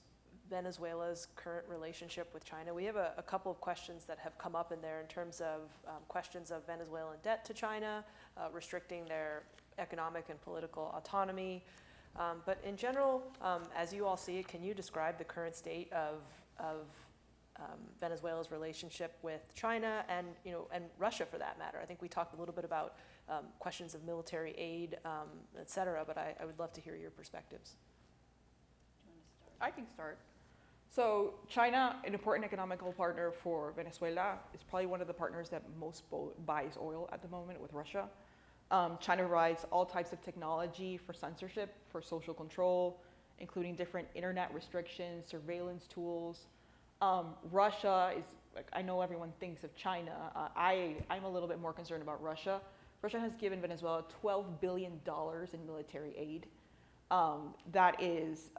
Venezuela's current relationship with China? We have a couple of questions that have come up in there in terms of questions of Venezuelan debt to China, restricting their economic and political autonomy. But in general, as you all see it, can you describe the current state of Venezuela's relationship with China and Russia, for that matter? I think we talked a little bit about questions of military aid, et cetera, but I would love to hear your perspectives. Do you want to start? I can start. So China, an important economical partner for Venezuela, is probably one of the partners that most buys oil at the moment with Russia. China provides all types of technology for censorship, for social control, including different internet restrictions, surveillance tools. Russia is, I know everyone thinks of China. I'm a little bit more concerned about Russia. Russia has given Venezuela $12 billion in military aid. That is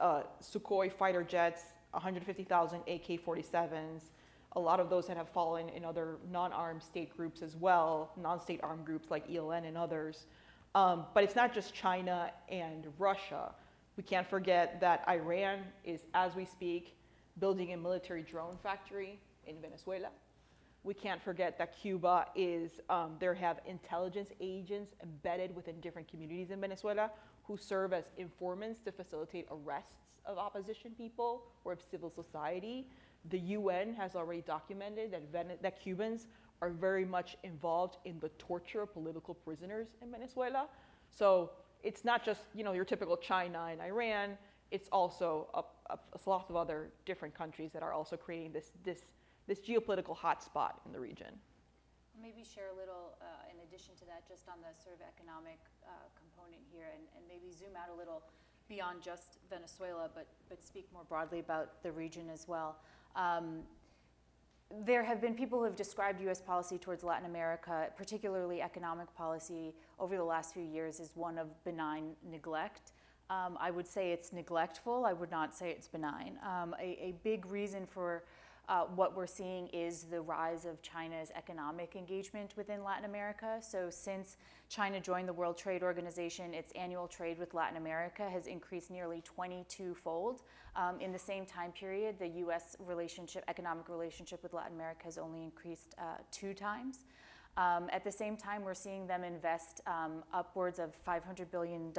Sukhoi fighter jets, 150,000 AK-47s, a lot of those that have fallen in other non-armed state groups as well, non-state armed groups like ELN and others. But it's not just China and Russia. We can't forget that Iran is, as we speak, building a military drone factory in Venezuela. We can't forget that Cuba is, there have intelligence agents embedded within different communities in Venezuela who serve as informants to facilitate arrests of opposition people or of civil society. The UN has already documented that Cubans are very much involved in the torture of political prisoners in Venezuela. So it's not just your typical China and Iran. It's also a lot of other different countries that are also creating this geopolitical hotspot in the region. I'll maybe share a little, in addition to that, just on the sort of economic component here, and maybe zoom out a little beyond just Venezuela, but speak more broadly about the region as well. There have been people who have described U.S. policy towards Latin America, particularly economic policy, over the last few years as one of benign neglect. I would say it's neglectful. I would not say it's benign. A big reason for what we're seeing is the rise of China's economic engagement within Latin America. So since China joined the World Trade Organization, its annual trade with Latin America has increased nearly 22-fold. In the same time period, the U.S. economic relationship with Latin America has only increased 2 times. At the same time, we're seeing them invest upwards of $500 billion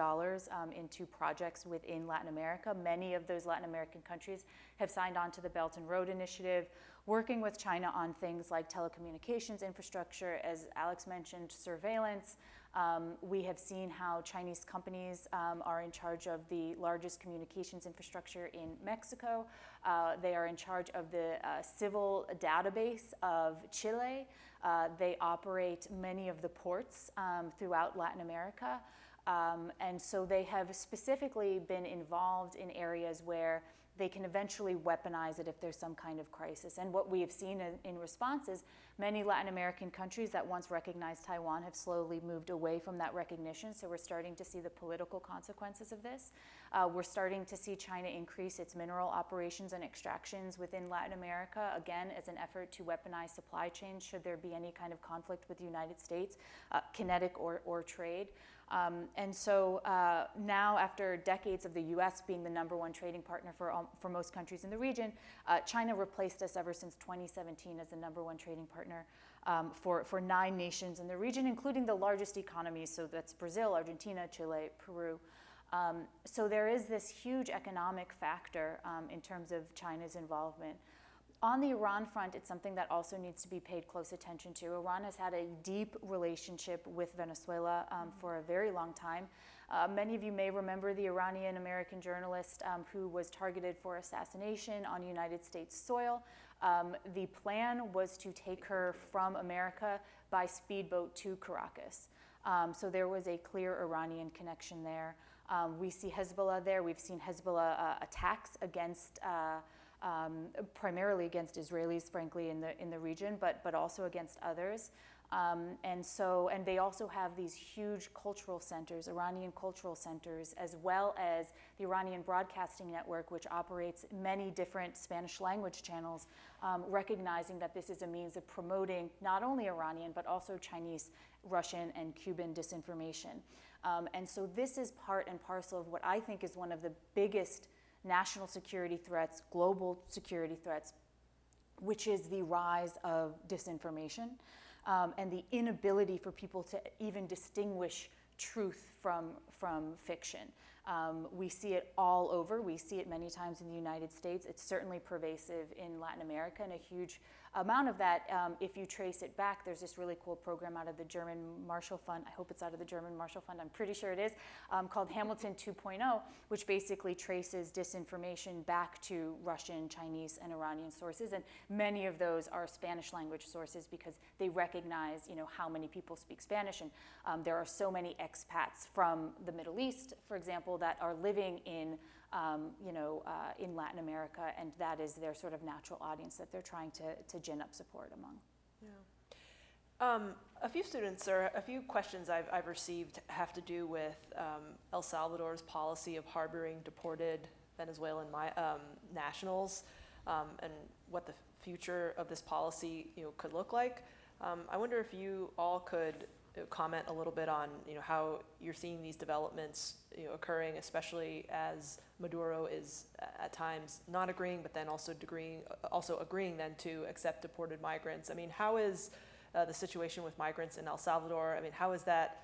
into projects within Latin America. Many of those Latin American countries have signed on to the Belt and Road Initiative, working with China on things like telecommunications infrastructure, as Alex mentioned, surveillance. We have seen how Chinese companies are in charge of the largest communications infrastructure in Mexico. They are in charge of the civil database of Chile. They operate many of the ports throughout Latin America. And so they have specifically been involved in areas where they can eventually weaponize it if there's some kind of crisis. And what we have seen in response is many Latin American countries that once recognized Taiwan have slowly moved away from that recognition. So we're starting to see the political consequences of this. We're starting to see China increase its mineral operations and extractions within Latin America, again, as an effort to weaponize supply chains should there be any kind of conflict with the United States, kinetic or trade. And so now, after decades of the U.S. being the #1 trading partner for most countries in the region, China replaced us ever since 2017 as the #1 trading partner for 9 nations in the region, including the largest economies. So that's Brazil, Argentina, Chile, Peru. So there is this huge economic factor in terms of China's involvement. On the Iran front, it's something that also needs to be paid close attention to. Iran has had a deep relationship with Venezuela for a very long time. Many of you may remember the Iranian-American journalist who was targeted for assassination on United States soil. The plan was to take her from America by speedboat to Caracas. So there was a clear Iranian connection there. We see Hezbollah there. We've seen Hezbollah attacks against primarily against Israelis, frankly, in the region, but also against others. And they also have these huge cultural centers, Iranian cultural centers, as well as the Iranian Broadcasting Network, which operates many different Spanish language channels, recognizing that this is a means of promoting not only Iranian, but also Chinese, Russian, and Cuban disinformation. And so this is part and parcel of what I think is one of the biggest national security threats, global security threats, which is the rise of disinformation and the inability for people to even distinguish truth from fiction. We see it all over. We see it many times in the United States. It's certainly pervasive in Latin America, and a huge amount of that, if you trace it back, there's this really cool program out of the German Marshall Fund. I hope it's out of the German Marshall Fund. I'm pretty sure it is, called Hamilton 2.0, which basically traces disinformation back to Russian, Chinese, and Iranian sources. And many of those are Spanish language sources because they recognize, how many people speak Spanish. And there are so many expats from the Middle East, for example, that are living in Latin America, and that is their sort of natural audience that they're trying to gin up support among. Yeah. A few students or a few questions I've received have to do with El Salvador's policy of harboring deported Venezuelan nationals and what the future of this policy could look like. I wonder if you all could comment a little bit on how you're seeing these developments occurring, especially as Maduro is at times not agreeing, but then also agreeing then to accept deported migrants. I mean, how is the situation with migrants in El Salvador? I mean, how is that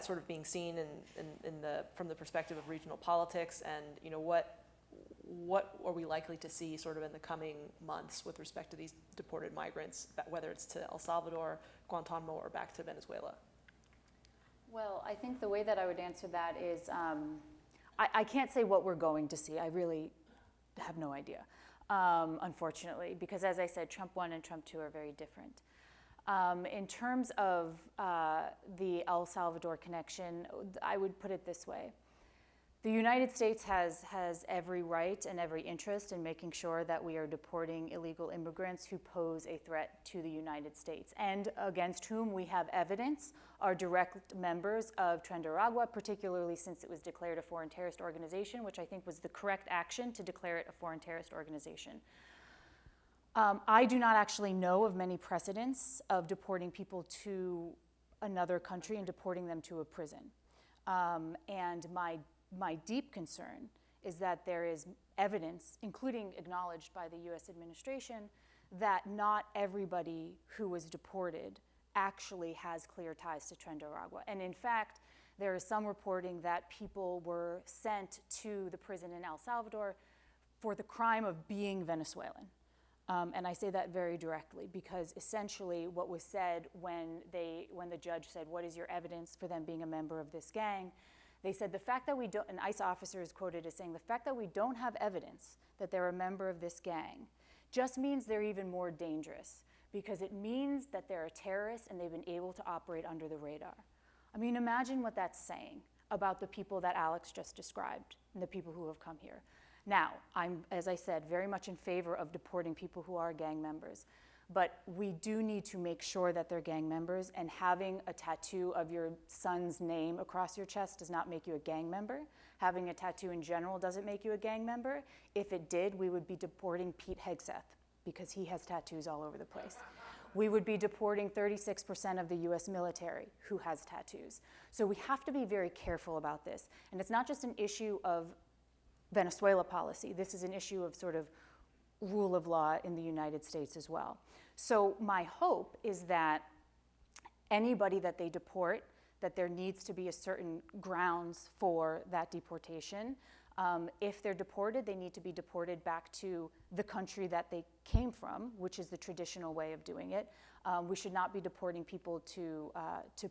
sort of being seen from the perspective of regional politics, and what are we likely to see sort of in the coming months with respect to these deported migrants, whether it's to El Salvador, Guantanamo, or back to Venezuela? Well, I think the way that I would answer that is I can't say what we're going to see. I really have no idea, unfortunately, because as I said, Trump 1 and Trump 2 are very different. In terms of the El Salvador connection, I would put it this way. The United States has every right and every interest in making sure that we are deporting illegal immigrants who pose a threat to the United States and against whom we have evidence are direct members of Tren de Aragua, particularly since it was declared a foreign terrorist organization, which I think was the correct action to declare it a foreign terrorist organization. I do not actually know of many precedents of deporting people to another country and deporting them to a prison. And my deep concern is that there is evidence, including acknowledged by the US administration, that not everybody who was deported actually has clear ties to Nicaragua. And in fact, there is some reporting that people were sent to the prison in El Salvador for the crime of being Venezuelan. And I say that very directly because essentially what was said when the judge said, what is your evidence for them being a member of this gang? They said the fact that we don't, an ICE officer is quoted as saying, the fact that we don't have evidence that they're a member of this gang just means they're even more dangerous because it means that they're a terrorist and they've been able to operate under the radar. I mean, imagine what that's saying about the people that Alex just described and the people who have come here. Now, I'm, as I said, very much in favor of deporting people who are gang members, but we do need to make sure that they're gang members, and having a tattoo of your son's name across your chest does not make you a gang member. Having a tattoo in general doesn't make you a gang member. If it did, we would be deporting Pete Hegseth because he has tattoos all over the place. We would be deporting 36% of the US military who has tattoos. So we have to be very careful about this. And it's not just an issue of Venezuela policy. This is an issue of sort of rule of law in the United States as well. So my hope is that anybody that they deport, that there needs to be a certain grounds for that deportation. If they're deported, they need to be deported back to the country that they came from, which is the traditional way of doing it. We should not be deporting people to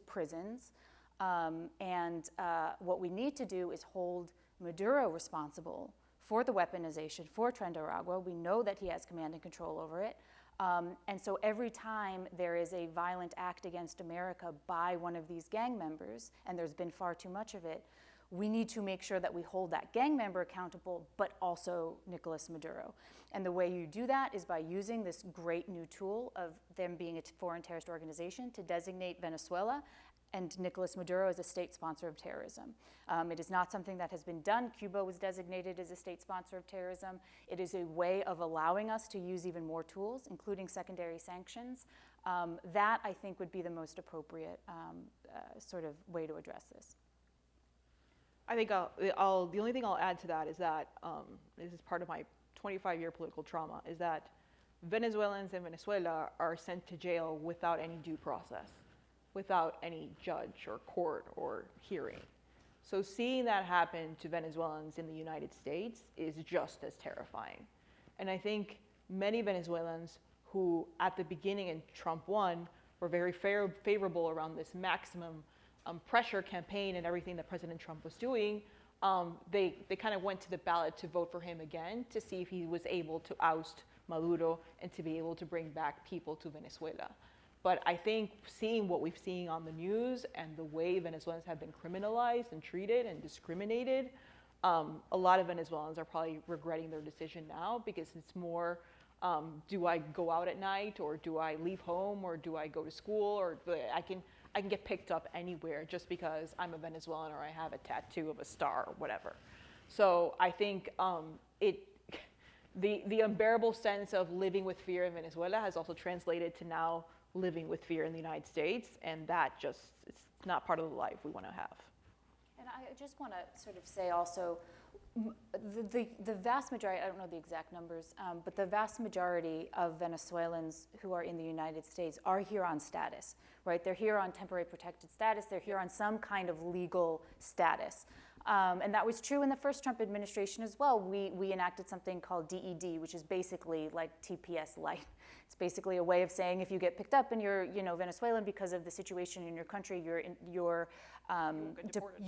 prisons. What we need to do is hold Maduro responsible for the weaponization for Nicaragua. We know that he has command and control over it. And so every time there is a violent act against America by one of these gang members, and there's been far too much of it, we need to make sure that we hold that gang member accountable, but also Nicolas Maduro. And the way you do that is by using this great new tool of them being a foreign terrorist organization to designate Venezuela and Nicolas Maduro as a state sponsor of terrorism. It is not something that has been done. Cuba was designated as a state sponsor of terrorism. It is a way of allowing us to use even more tools, including secondary sanctions. That, I think, would be the most appropriate sort of way to address this. I think the only thing I'll add to that is that this is part of my 25-year political trauma, is that Venezuelans in Venezuela are sent to jail without any due process, without any judge or court or hearing. So seeing that happen to Venezuelans in the United States is just as terrifying. And I think many Venezuelans who at the beginning in Trump 1 were very favorable around this maximum pressure campaign and everything that President Trump was doing, they kind of went to the ballot to vote for him again to see if he was able to oust Maduro and to be able to bring back people to Venezuela. But I think seeing what we've seen on the news and the way Venezuelans have been criminalized and treated and discriminated, a lot of Venezuelans are probably regretting their decision now, because it's more, do I go out at night, or do I leave home, or do I go to school, or I can get picked up anywhere just because I'm a Venezuelan or I have a tattoo of a star or whatever. So I think the unbearable sense of living with fear in Venezuela has also translated to now living with fear in the United States, and that just, it's not part of the life we want to have. And I just want to sort of say also, the vast majority, I don't know the exact numbers, but the vast majority of Venezuelans who are in the United States are here on status, right? They're here on temporary protected status. They're here on some kind of legal status. And that was true in the first Trump administration as well. We enacted something called DED, which is basically like TPS light. It's basically a way of saying if you get picked up and you're, Venezuelan because of the situation in your country, you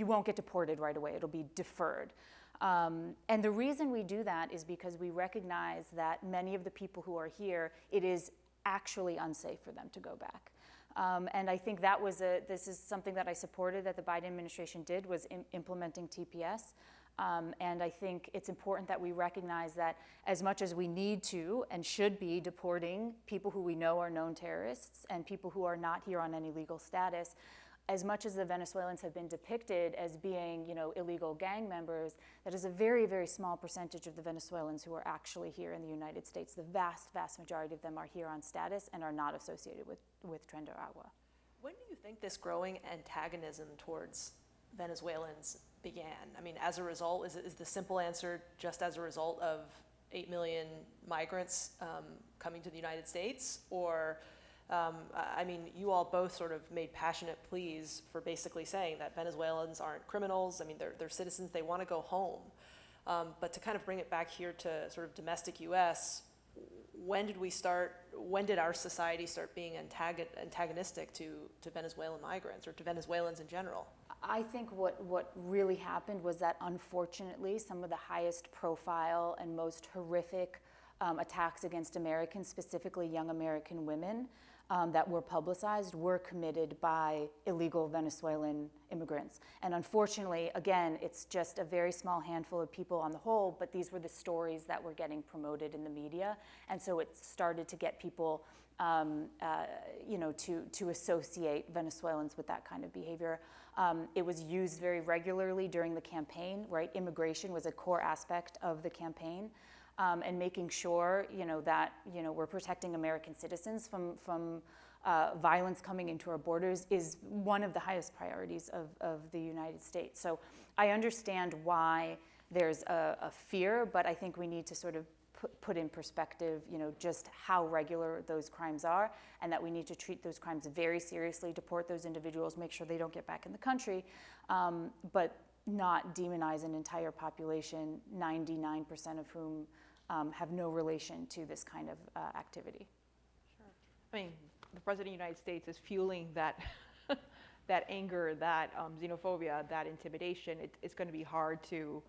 won't get deported right away. It'll be deferred. And the reason we do that is because we recognize that many of the people who are here, it is actually unsafe for them to go back. And I think this is something that I supported that the Biden administration did, was implementing TPS. And I think it's important that we recognize that as much as we need to and should be deporting people who we know are known terrorists and people who are not here on any legal status, as much as the Venezuelans have been depicted as being, illegal gang members, that is a very, very small percentage of the Venezuelans who are actually here in the United States. The vast, vast majority of them are here on status and are not associated with Tren de Agua. When do you think this growing antagonism towards Venezuelans began? I mean, as a result, is the simple answer just as a result of 8 million migrants coming to the United States? Or, you all both sort of made passionate pleas for basically saying that Venezuelans aren't criminals. I mean, they're citizens, they want to go home. But to kind of bring it back here to sort of domestic US, when did our society start being antagonistic to Venezuelan migrants or to Venezuelans in general? I think what really happened was that, unfortunately, some of the highest profile and most horrific attacks against Americans, specifically young American women, that were publicized were committed by illegal Venezuelan immigrants. And unfortunately, again, it's just a very small handful of people on the whole, but these were the stories that were getting promoted in the media. And so it started to get people to associate Venezuelans with that kind of behavior. It was used very regularly during the campaign, right? Immigration was a core aspect of the campaign. And making sure, that, we're protecting American citizens from violence coming into our borders is one of the highest priorities of the United States. So I understand why there's a fear, but I think we need to sort of put in perspective, just how regular those crimes are, and that we need to treat those crimes very seriously, deport those individuals, make sure they don't get back in the country, but not demonize an entire population, 99% of whom have no relation to this kind of activity. Sure. I mean, the President of the United States is fueling that that anger, that xenophobia, that intimidation. It's going to be hard to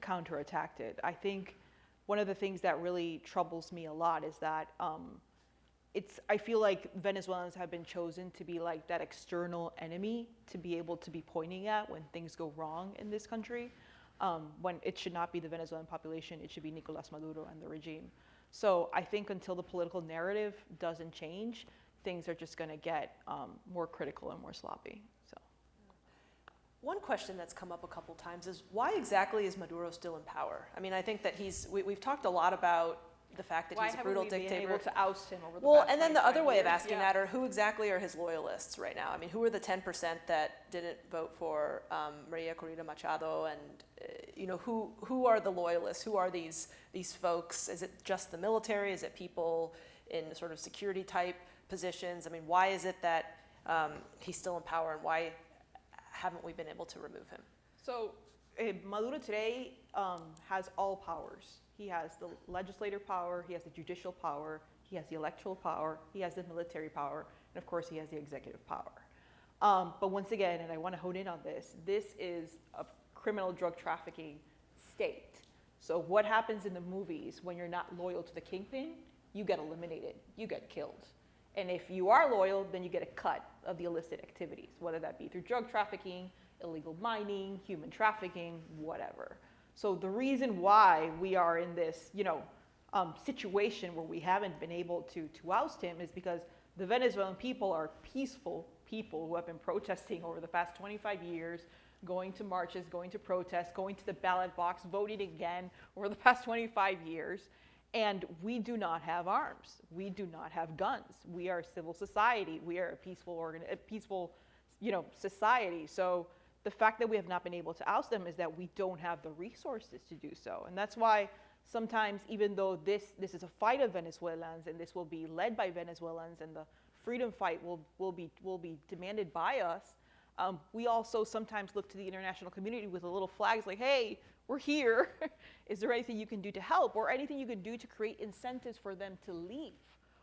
counterattack it. I think one of the things that really troubles me a lot is that I feel like Venezuelans have been chosen to be like that external enemy to be able to be pointing at when things go wrong in this country. When it should not be the Venezuelan population, it should be Nicolas Maduro and the regime. So I think until the political narrative doesn't change, things are just going to get more critical and more sloppy. So, one question that's come up a couple times is, why exactly is Maduro still in power? I mean, I think that we've talked a lot about the fact that he's a brutal dictator. Why haven't we been able to oust him over the Well, past and then the other way of 25 asking that are, who exactly are his loyalists right now? I mean, who are the 10% that didn't vote for Maria Corina Machado, and who are the loyalists? Who are these folks? Is it just the military? Is it people in sort of security type positions? I mean, why is it that he's still in power, and why haven't we been able to remove him? So Maduro today has all powers. He has the legislative power, he has the judicial power, he has the electoral power, he has the military power, and of course he has the executive power. But once again, and I want to hone in on this is a criminal drug trafficking state. So what happens in the movies when you're not loyal to the kingpin? You get eliminated, you get killed. And if you are loyal, then you get a cut of the illicit activities, whether that be through drug trafficking, illegal mining, human trafficking, whatever. So the reason why we are in this, situation where we haven't been able to oust him is because the Venezuelan people are peaceful people who have been protesting over the past 25 years, going to marches, going to protests, going to the ballot box, voting again over the past 25 years. And we do not have arms. We do not have guns. We are a civil society. We are a peaceful, society. So the fact that we have not been able to oust them is that we don't have the resources to do so. And that's why sometimes, even though this is a fight of Venezuelans, and this will be led by Venezuelans, and the freedom fight will be demanded by us, we also sometimes look to the international community with a little flags like, hey, we're here. Is there anything you can do to help, or anything you can do to create incentives for them to leave,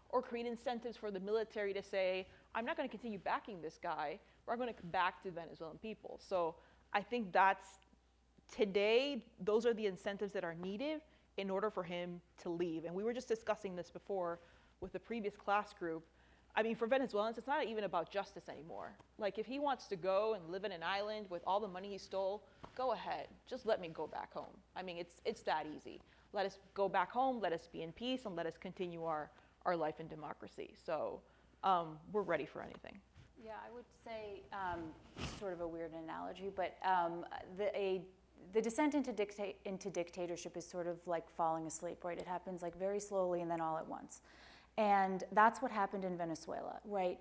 or create incentives for the military to say, I'm not going to continue backing this guy, we're going to come back to Venezuelan people. So I think today, those are the incentives that are needed in order for him to leave. And we were just discussing this before with the previous class group. I mean, for Venezuelans, it's not even about justice anymore. Like, if he wants to go and live in an island with all the money he stole, go ahead. Just let me go back home. I mean, it's that easy. Let us go back home, let us be in peace, and let us continue our life in democracy. So we're ready for anything. Yeah, I would say sort of a weird analogy, but the descent into dictatorship is sort of like falling asleep, right? It happens like very slowly and then all at once. And that's what happened in Venezuela, right?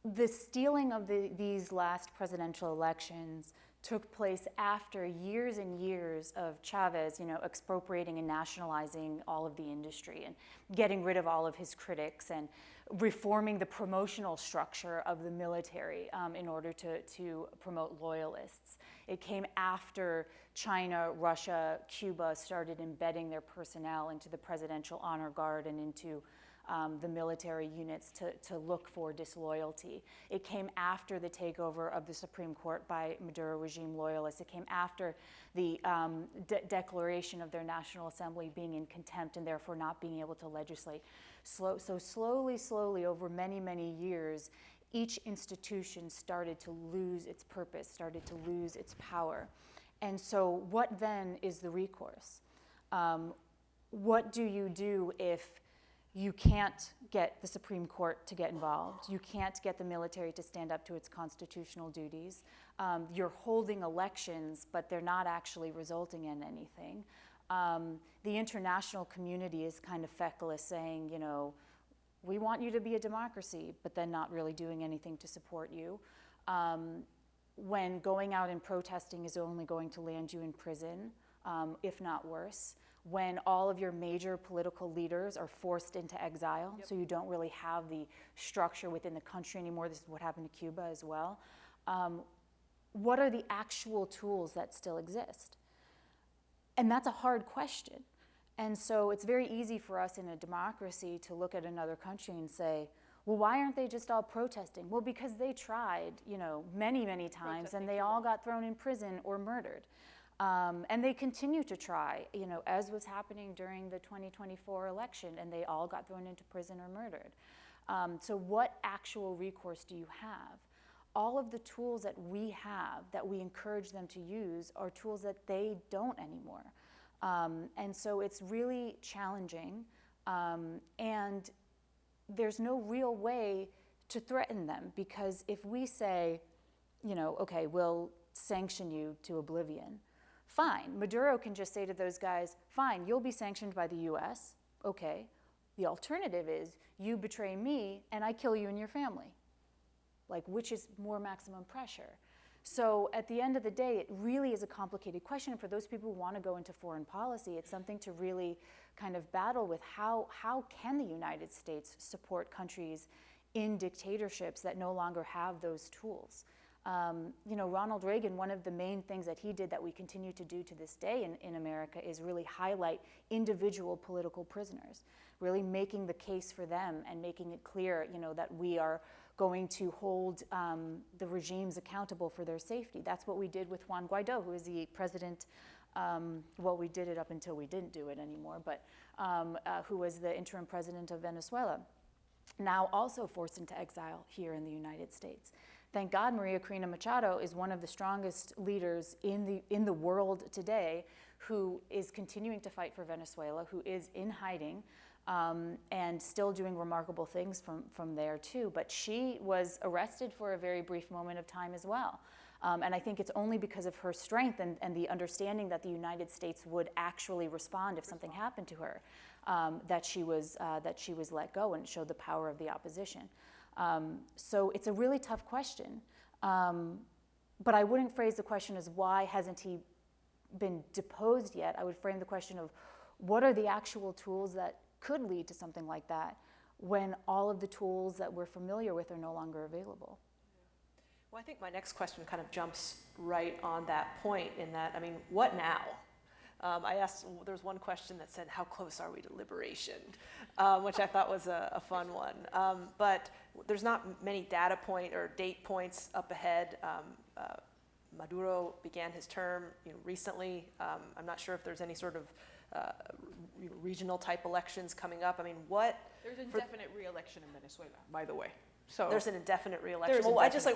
The stealing of these last presidential elections took place after years and years of Chavez, expropriating and nationalizing all of the industry and getting rid of all of his critics and reforming the promotional structure of the military in order to promote loyalists. It came after China, Russia, Cuba started embedding their personnel into the Presidential Honor Guard and into the military units to look for disloyalty. It came after the takeover of the Supreme Court by Maduro regime loyalists. It came after the declaration of their National Assembly being in contempt and therefore not being able to legislate. So slowly, over many, many years, each institution started to lose its purpose, started to lose its power. And so what then is the recourse? What do you do if you can't get the Supreme Court to get involved? You can't get the military to stand up to its constitutional duties. You're holding elections, but they're not actually resulting in anything. The international community is kind of feckless, saying, we want you to be a democracy, but then not really doing anything to support you. When going out and protesting is only going to land you in prison, if not worse. When all of your major political leaders are forced into exile, so you don't really have the structure within the country anymore. This is what happened to Cuba as well. What are the actual tools that still exist? And that's a hard question. And so it's very easy for us in a democracy to look at another country and say, well, why aren't they just all protesting? Well, because they tried, many, many times, and they all got thrown in prison or murdered. And they continue to try, as was happening during the 2024 election, and they all got thrown into prison or murdered. So what actual recourse do you have? All of the tools that we have, that we encourage them to use, are tools that they don't anymore. And so it's really challenging, and there's no real way to threaten them, because if we say, okay, we'll sanction you to oblivion, fine. Maduro can just say to those guys, fine, you'll be sanctioned by the US, okay. The alternative is you betray me and I kill you and your family. Like, which is more maximum pressure? So at the end of the day, it really is a complicated question. And for those people who want to go into foreign policy, it's something to really kind of battle with. How can the United States support countries in dictatorships that no longer have those tools? Ronald Reagan, one of the main things that he did that we continue to do to this day in America is really highlight individual political prisoners, really making the case for them and making it clear, that we are going to hold the regimes accountable for their safety. That's what we did with Juan Guaido, who is the president, we did it up until we didn't do it anymore, but who was the interim president of Venezuela, now also forced into exile here in the United States. Thank God Maria Corina Machado is one of the strongest leaders in the world today, who is continuing to fight for Venezuela, who is in hiding, and still doing remarkable things from there too. But she was arrested for a very brief moment of time as well. And I think it's only because of her strength and the understanding that the United States would actually respond if something happened to her, that she was let go, and showed the power of the opposition. So it's a really tough question, but I wouldn't phrase the question as why hasn't he been deposed yet. I would frame the question of what are the actual tools that could lead to something like that when all of the tools that we're familiar with are no longer available. Well, I think my next question kind of jumps right on that point, in that, what now? I asked, there's one question that said, how close are we to liberation? Which I thought was a fun one. But there's not many data point or date points up ahead. Maduro began his term recently. I'm not sure if there's any sort of regional type elections coming up. There's indefinite re-election in Venezuela, by the way. So there's an indefinite re-election. Well, I just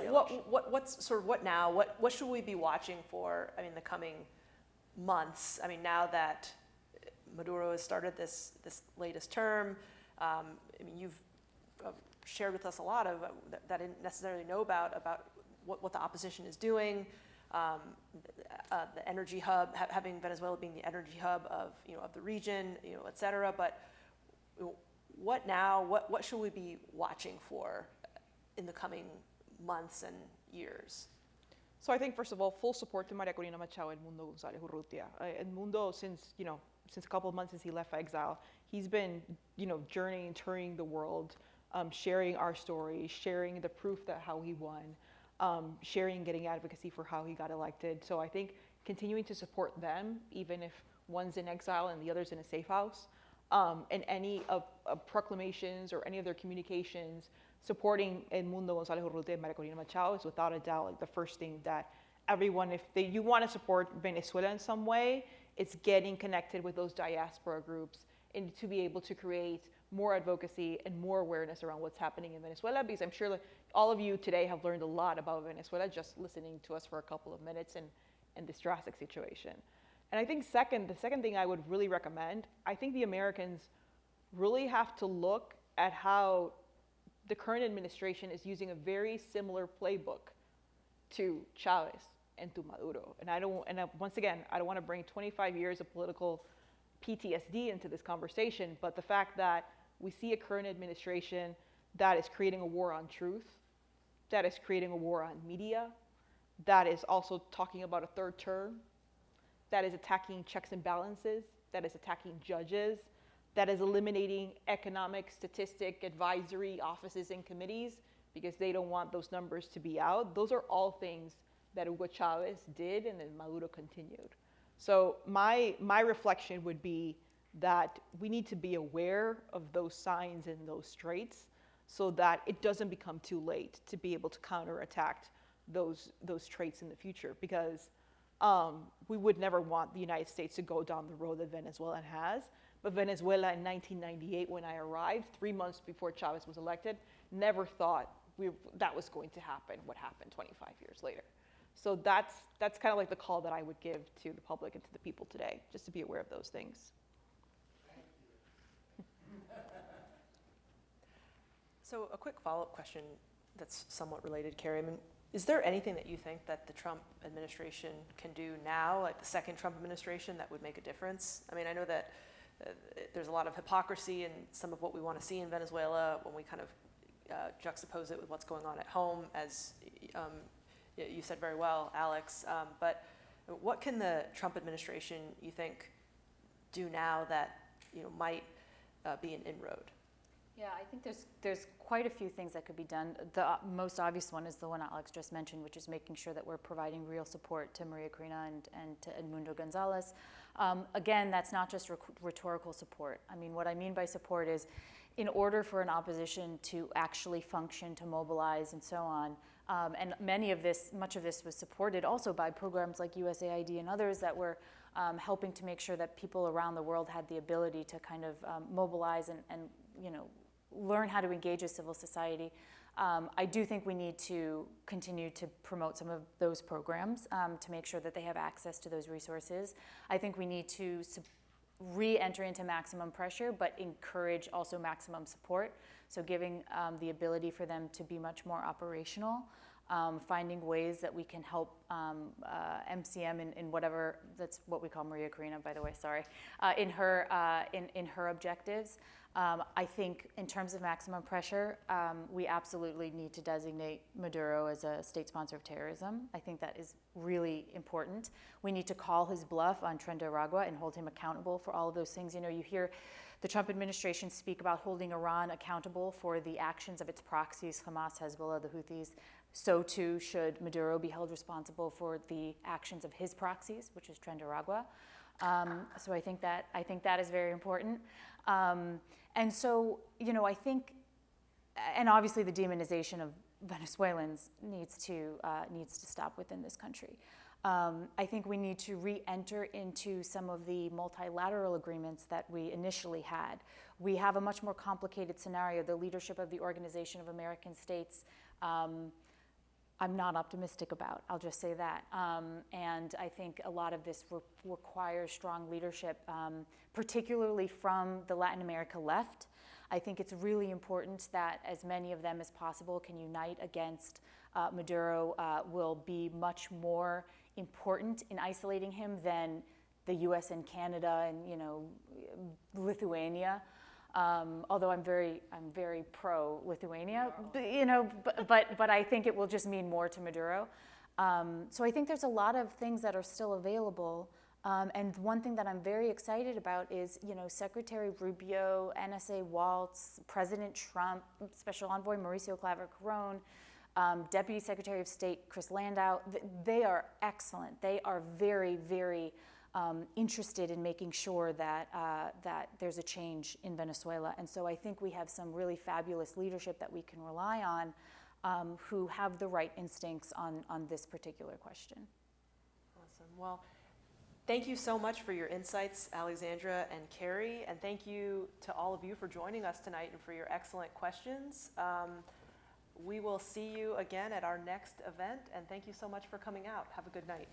what's sort of what now? What should we be watching for? The coming months. Now that Maduro has started this latest term, you've shared with us a lot of that I didn't necessarily know about what the opposition is doing. The energy hub, having Venezuela being the energy hub of the region, et cetera. But what now? What should we be watching for in the coming months and years? So I think, first of all, full support to Maria Corina Machado and Edmundo González Urrutia. Edmundo, since a couple of months since he left exile, he's been, journeying, touring the world, sharing our story, sharing the proof that how he won, sharing, getting advocacy for how he got elected. So I think continuing to support them, even if one's in exile and the other's in a safe house, and any of proclamations or any of their communications, supporting Edmundo González Urrutia and Maria Corina Machado is without a doubt the first thing that everyone, you want to support Venezuela in some way, it's getting connected with those diaspora groups and to be able to create more advocacy and more awareness around what's happening in Venezuela, because I'm sure all of you today have learned a lot about Venezuela just listening to us for a couple of minutes in this drastic situation. And I think the second thing I would really recommend, I think the Americans really have to look at how the current administration is using a very similar playbook to Chavez and to Maduro. Once again, I don't want to bring 25 years of political PTSD into this conversation, but the fact that we see a current administration that is creating a war on truth, that is creating a war on media, that is also talking about a third term, that is attacking checks and balances, that is attacking judges, that is eliminating economic statistic advisory offices and committees because they don't want those numbers to be out. Those are all things that Hugo Chavez did and then Maduro continued. So my reflection would be that we need to be aware of those signs and those traits so that it doesn't become too late to be able to counterattack those traits in the future, because we would never want the United States to go down the road that Venezuela has. But Venezuela in 1998, when I arrived, 3 months before Chavez was elected, never thought that was going to happen, what happened 25 years later. So that's kind of like the call that I would give to the public and to the people today, just to be aware of those things. So a quick follow-up question that's somewhat related, Carrie. I mean, is there anything that you think that the Trump administration can do now, like the second Trump administration, that would make a difference? I mean, I know that there's a lot of hypocrisy in some of what we want to see in Venezuela when we kind of juxtapose it with what's going on at home, as you said very well, Alex. But what can the Trump administration, you think, do now that might be an inroad? Yeah, I think there's quite a few things that could be done. The most obvious one is the one Alex just mentioned, which is making sure that we're providing real support to Maria Corina and to Edmundo González. Again, that's not just rhetorical support. I mean, what I mean by support is, in order for an opposition to actually function, to mobilize, and so on, and much of this was supported also by programs like USAID and others that were helping to make sure that people around the world had the ability to kind of mobilize and learn how to engage with civil society. I do think we need to continue to promote some of those programs to make sure that they have access to those resources. I think we need to re-enter into maximum pressure, but encourage also maximum support. So giving the ability for them to be much more operational, finding ways that we can help MCM in whatever, that's what we call Maria Corina, by the way, sorry, in her objectives. I think in terms of maximum pressure, we absolutely need to designate Maduro as a state sponsor of terrorism. I think that is really important. We need to call his bluff on Tren de Aragua and hold him accountable for all of those things. You hear the Trump administration speak about holding Iran accountable for the actions of its proxies, Hamas, Hezbollah, the Houthis. So too should Maduro be held responsible for the actions of his proxies, which is Tren de Aragua. So I think that is very important. And so, I think, and obviously the demonization of Venezuelans needs to stop within this country. I think we need to re-enter into some of the multilateral agreements that we initially had. We have a much more complicated scenario. The leadership of the Organization of American States, I'm not optimistic about, I'll just say that. And I think a lot of this requires strong leadership, particularly from the Latin America left. I think it's really important that as many of them as possible can unite against Maduro. Will be much more important in isolating him than the U.S. and Canada and Lithuania. Although I'm very pro Lithuania, but I think it will just mean more to Maduro. So I think there's a lot of things that are still available. And one thing that I'm very excited about is, Secretary Rubio, NSA Waltz, President Trump, Special Envoy Mauricio Claver-Carrón, Deputy Secretary of State Chris Landau. They are excellent. They are very, very interested in making sure that that there's a change in Venezuela. And so I think we have some really fabulous leadership that we can rely on, who have the right instincts on this particular question. Awesome. Well, thank you so much for your insights, Alexandra and Carrie, and thank you to all of you for joining us tonight and for your excellent questions. We will see you again at our next event, and thank you so much for coming out. Have a good night.